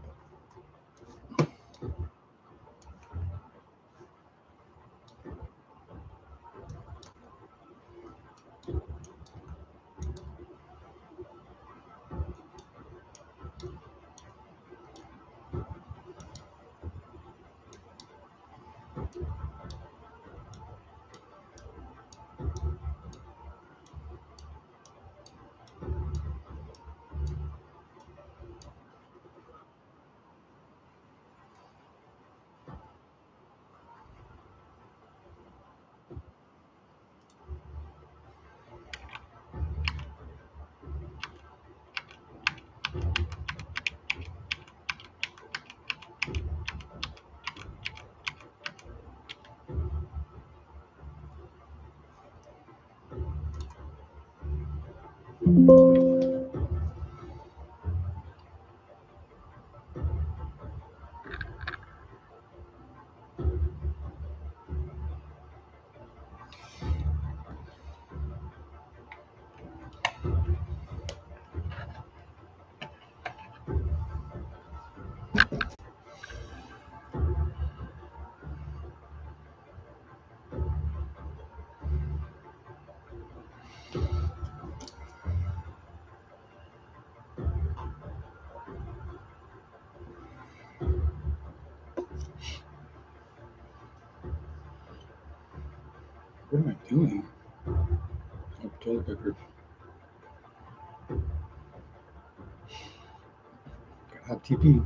what am I doing? Oh, toilet paper. Gotta have TP.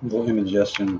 A little indigestion.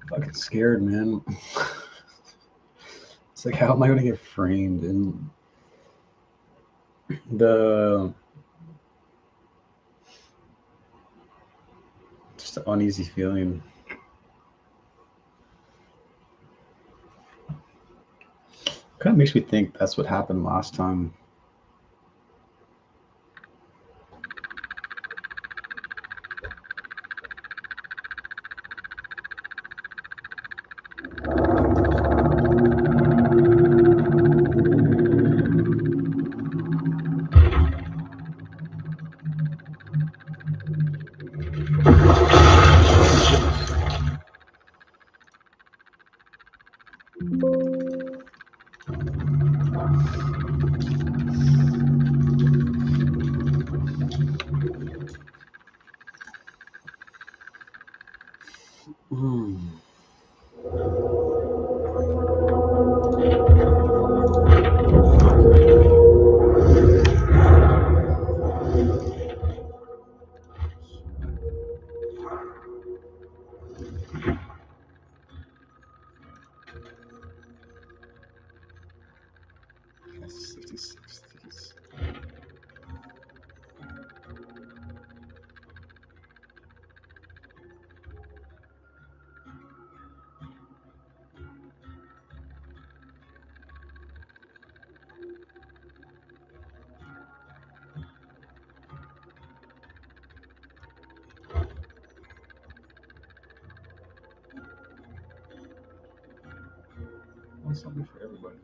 Fucking scared, man. It's like, how am I gonna get framed? And just an uneasy feeling. Kind of makes me think that's what happened last time. That's 66. Want something for everybody.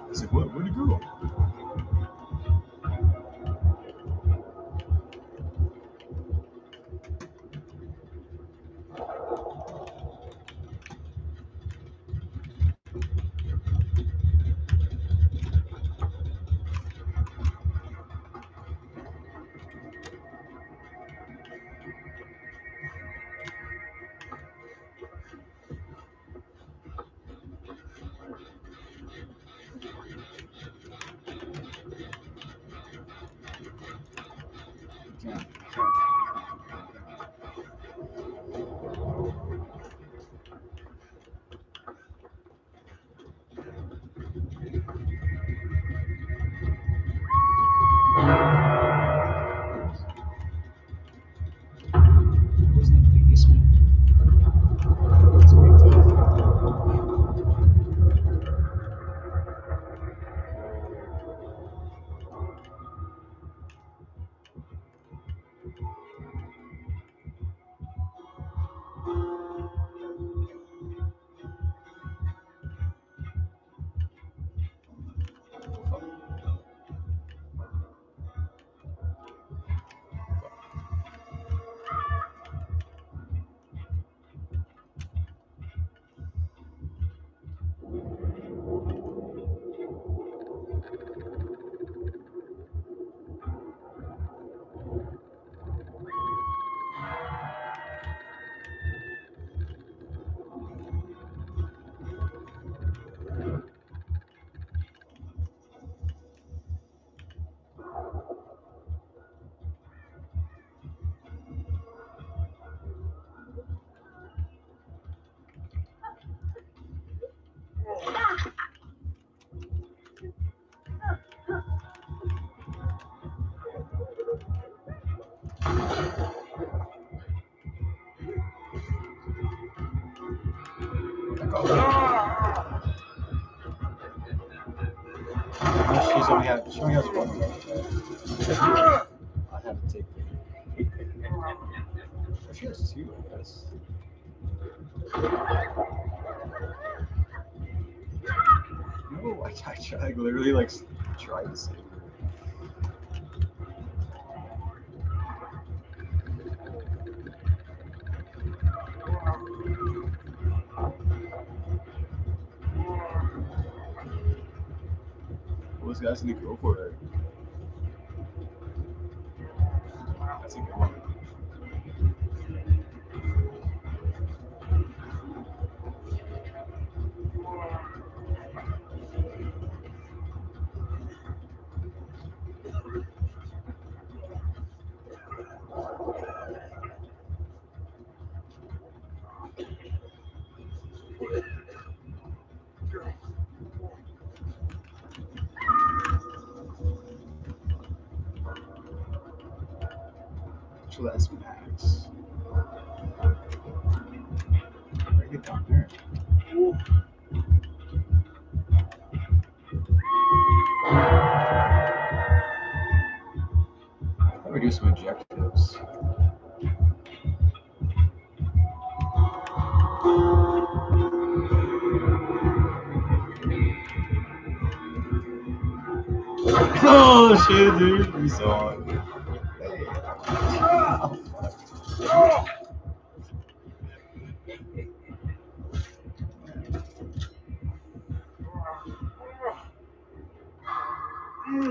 It's like, what? Where'd it go? She only has one left. I have to take it. She has two, I guess. No, I literally like tried to save her. Well, this guy's gonna go for it. That's a good one. So that's max. Break it down there. I thought we do some objectives. Oh shit, dude, we saw it. It's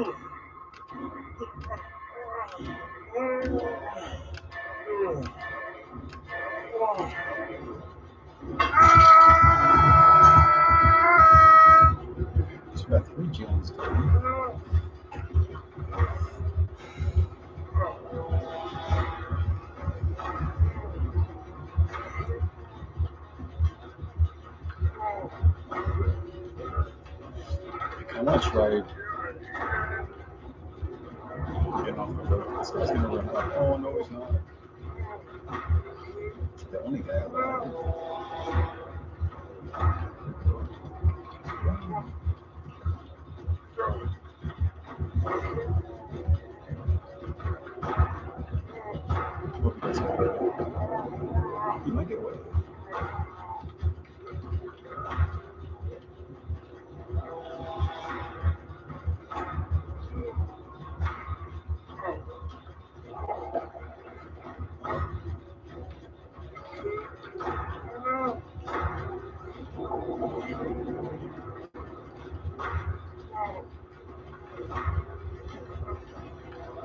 about 3 gens done. I want to try getting off the boat. So he's going to run up. Oh, no, he's not. The only guy alive. Hope he doesn't get away. He might get away.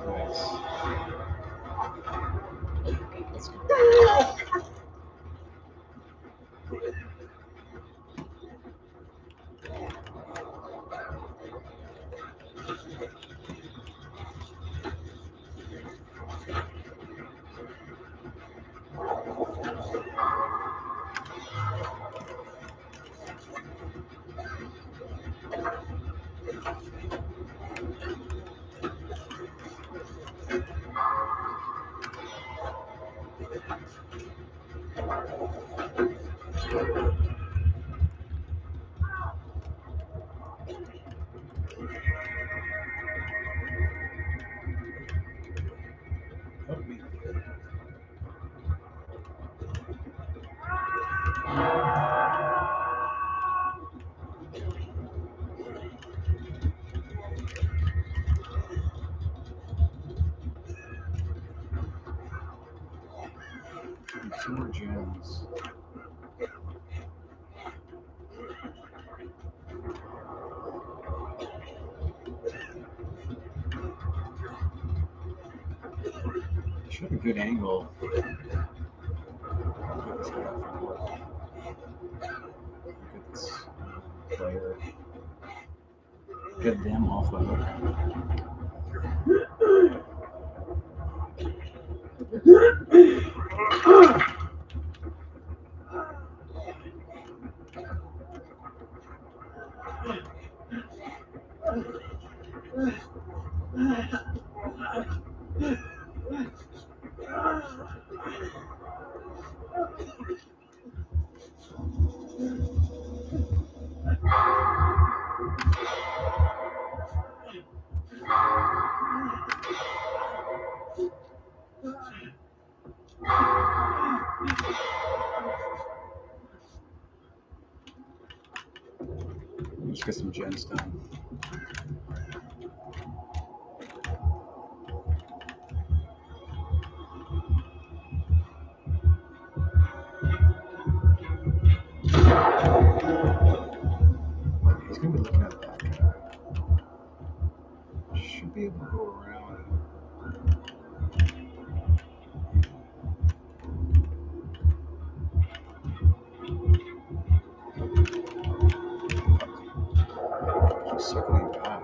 Nice. Let's go. Help me. Two more gems. Should have a good angle. Get this guy off the board. Get this player. Get them off the hook. Let's get some gens done. He's gonna be looking at that guy. Should be able to go around. Keep circling back.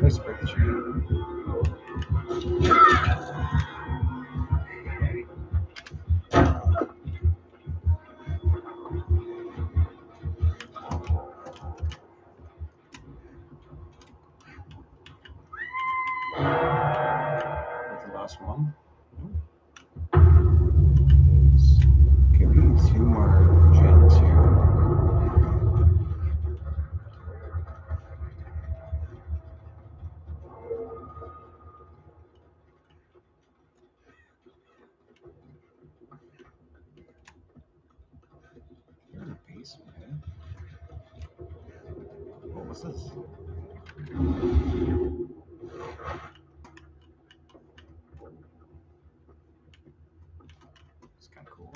Nice break the chain. That's the last one. Okay, we need 2 more gens here. They're in the basement. Oh, glasses. It's kind of cool.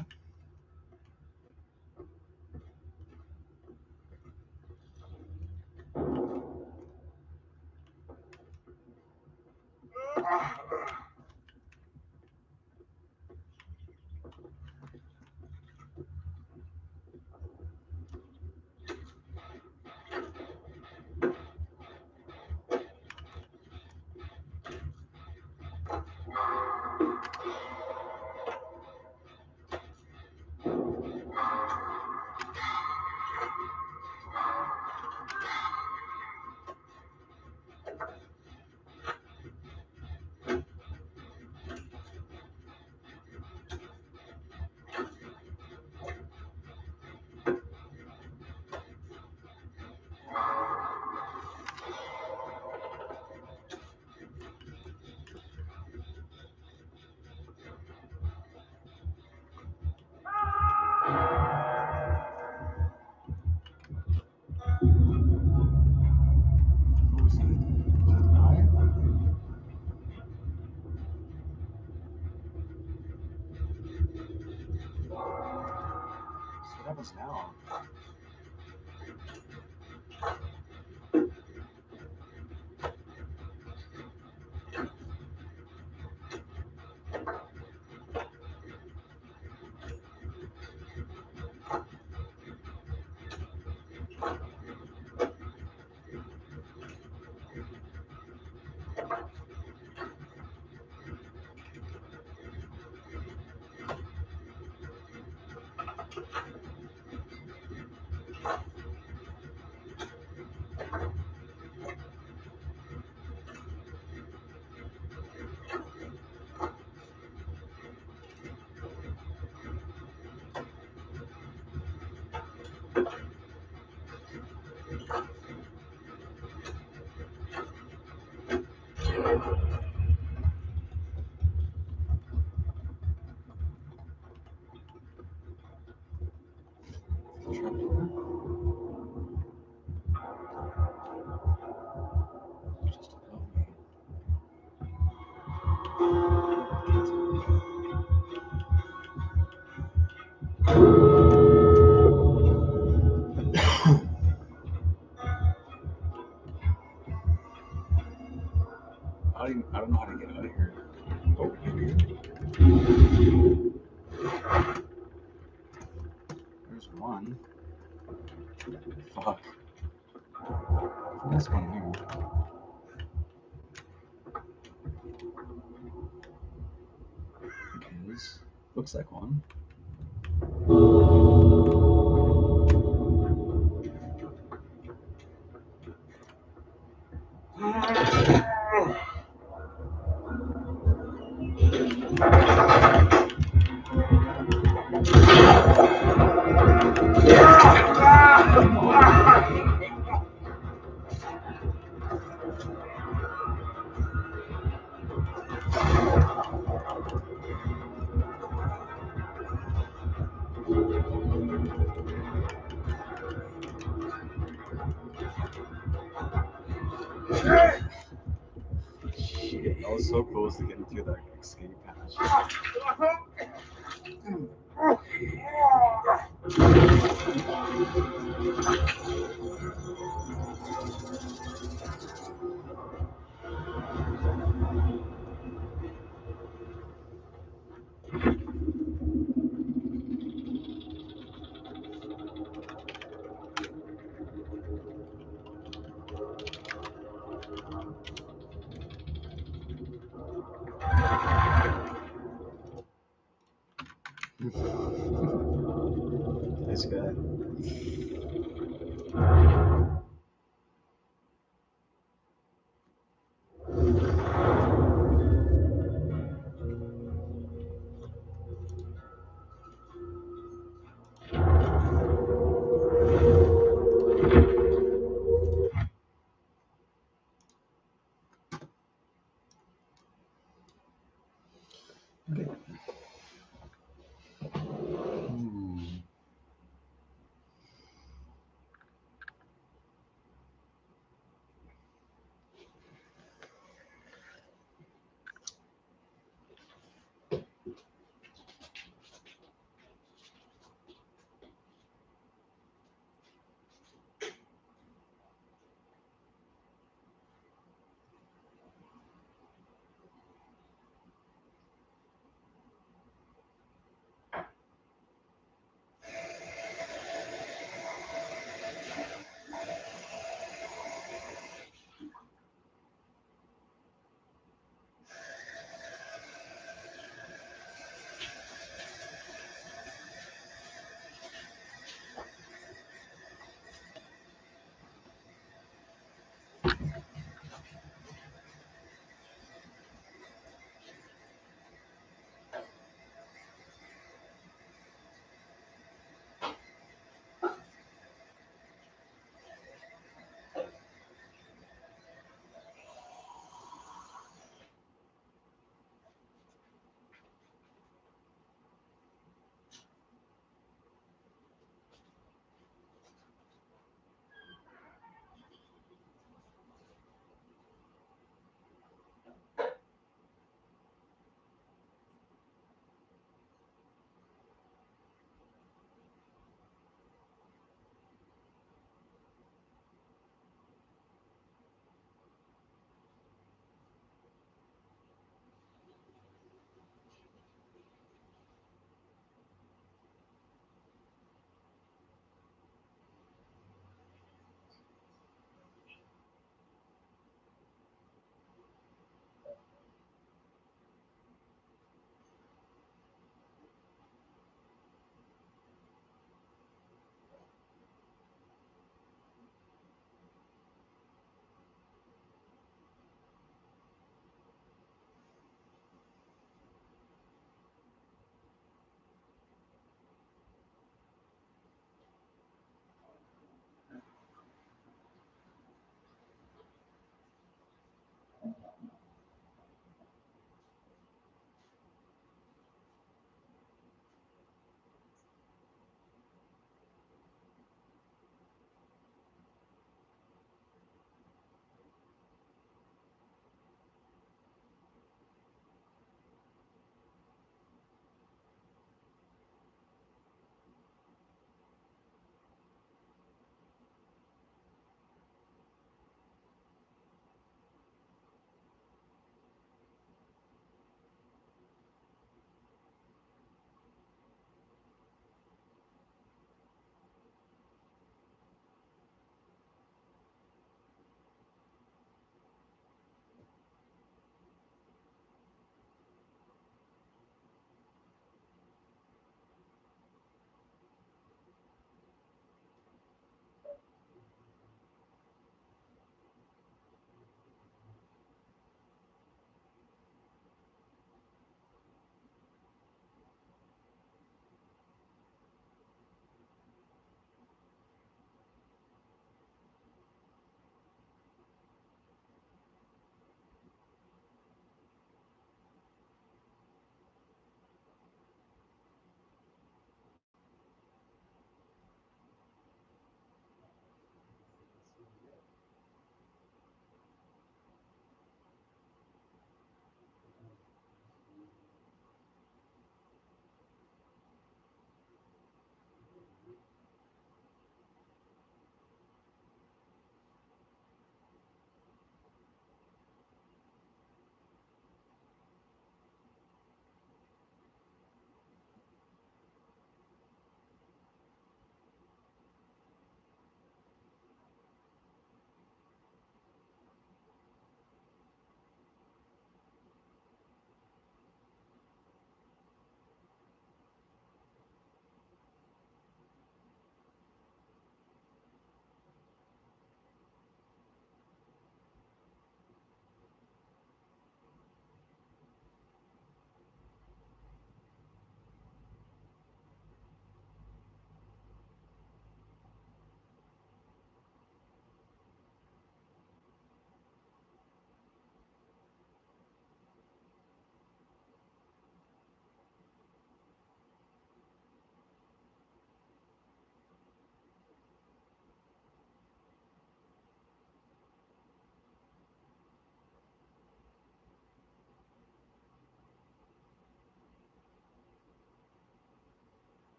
What happens now? I don't know how to get out of here. Oh, there's one. Fuck. There's one here. Because looks like one. Shit, I was so close to getting through that escape hatch. Nice guy. Okay.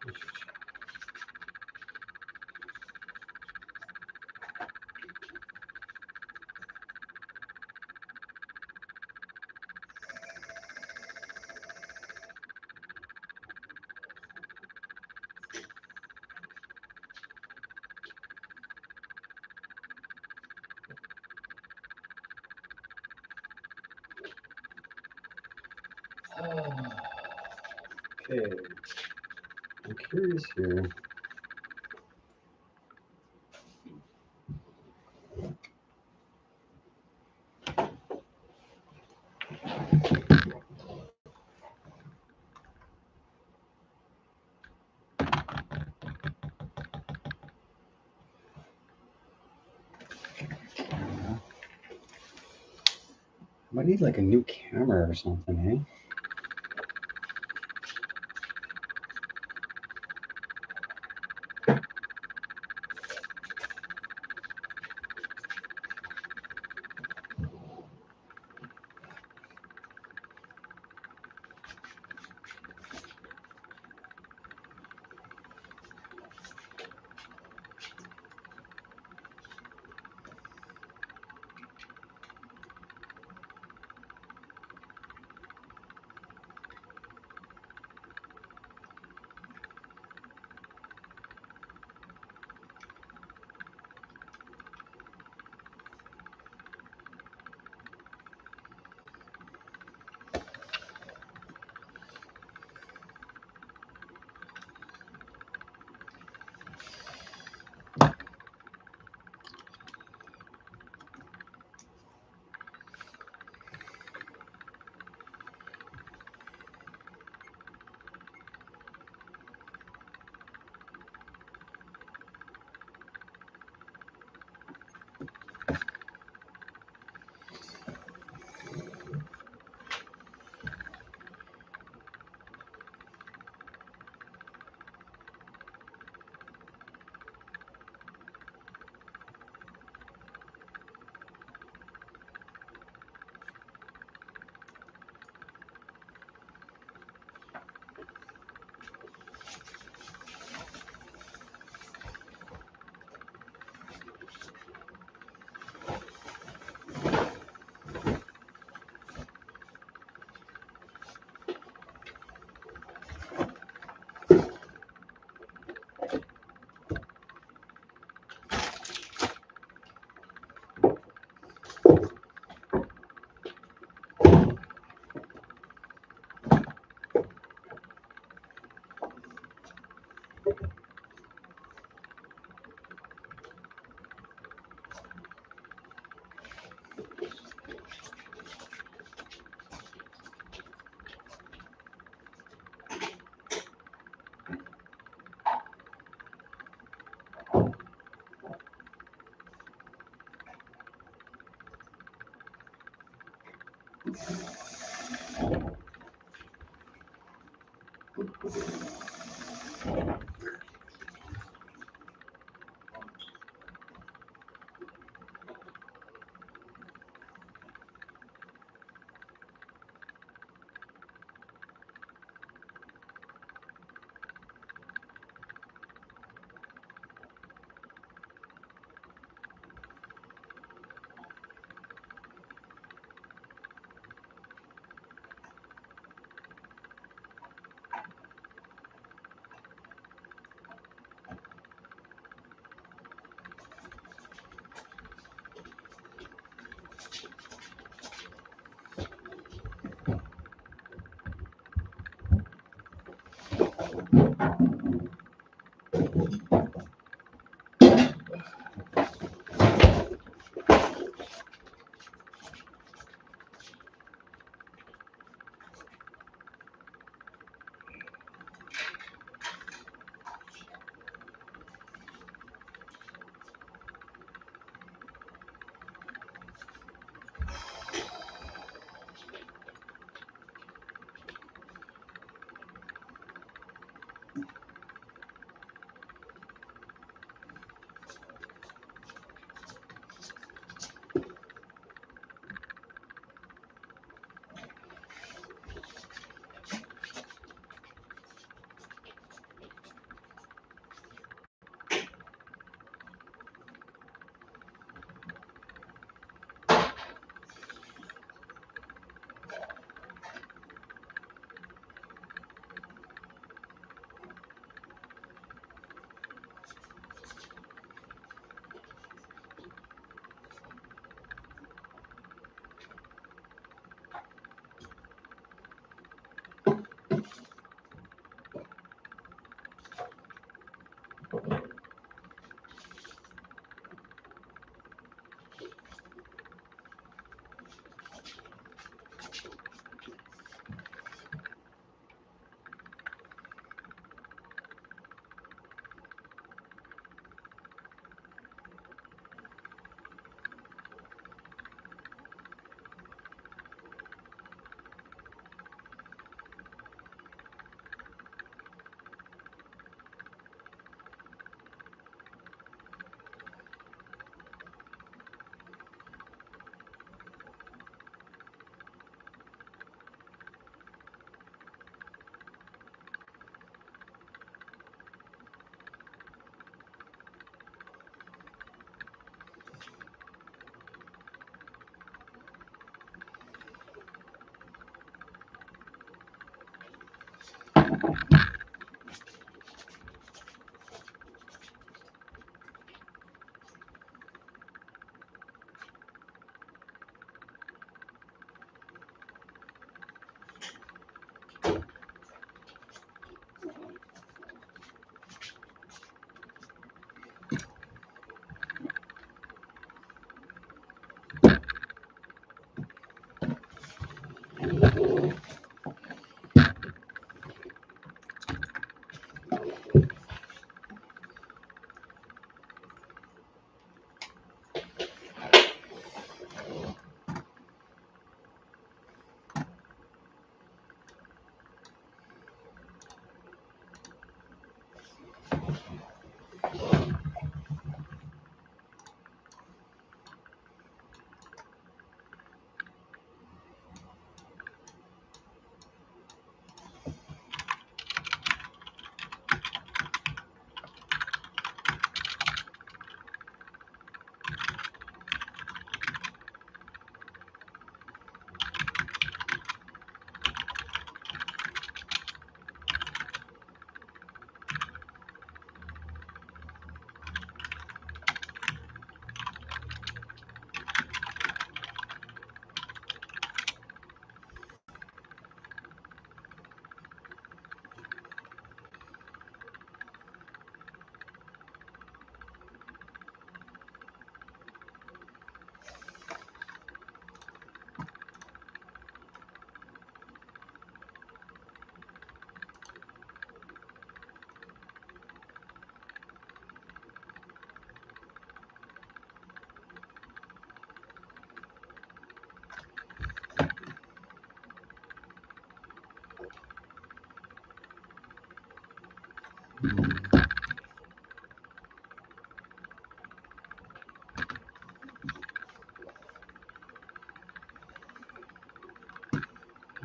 Okay. I'm curious here. Might need like a new camera or something, eh?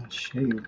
Shave.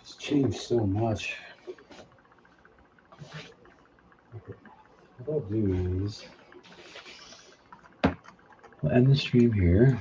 It's changed so much. What I'll do is I'll end the stream here.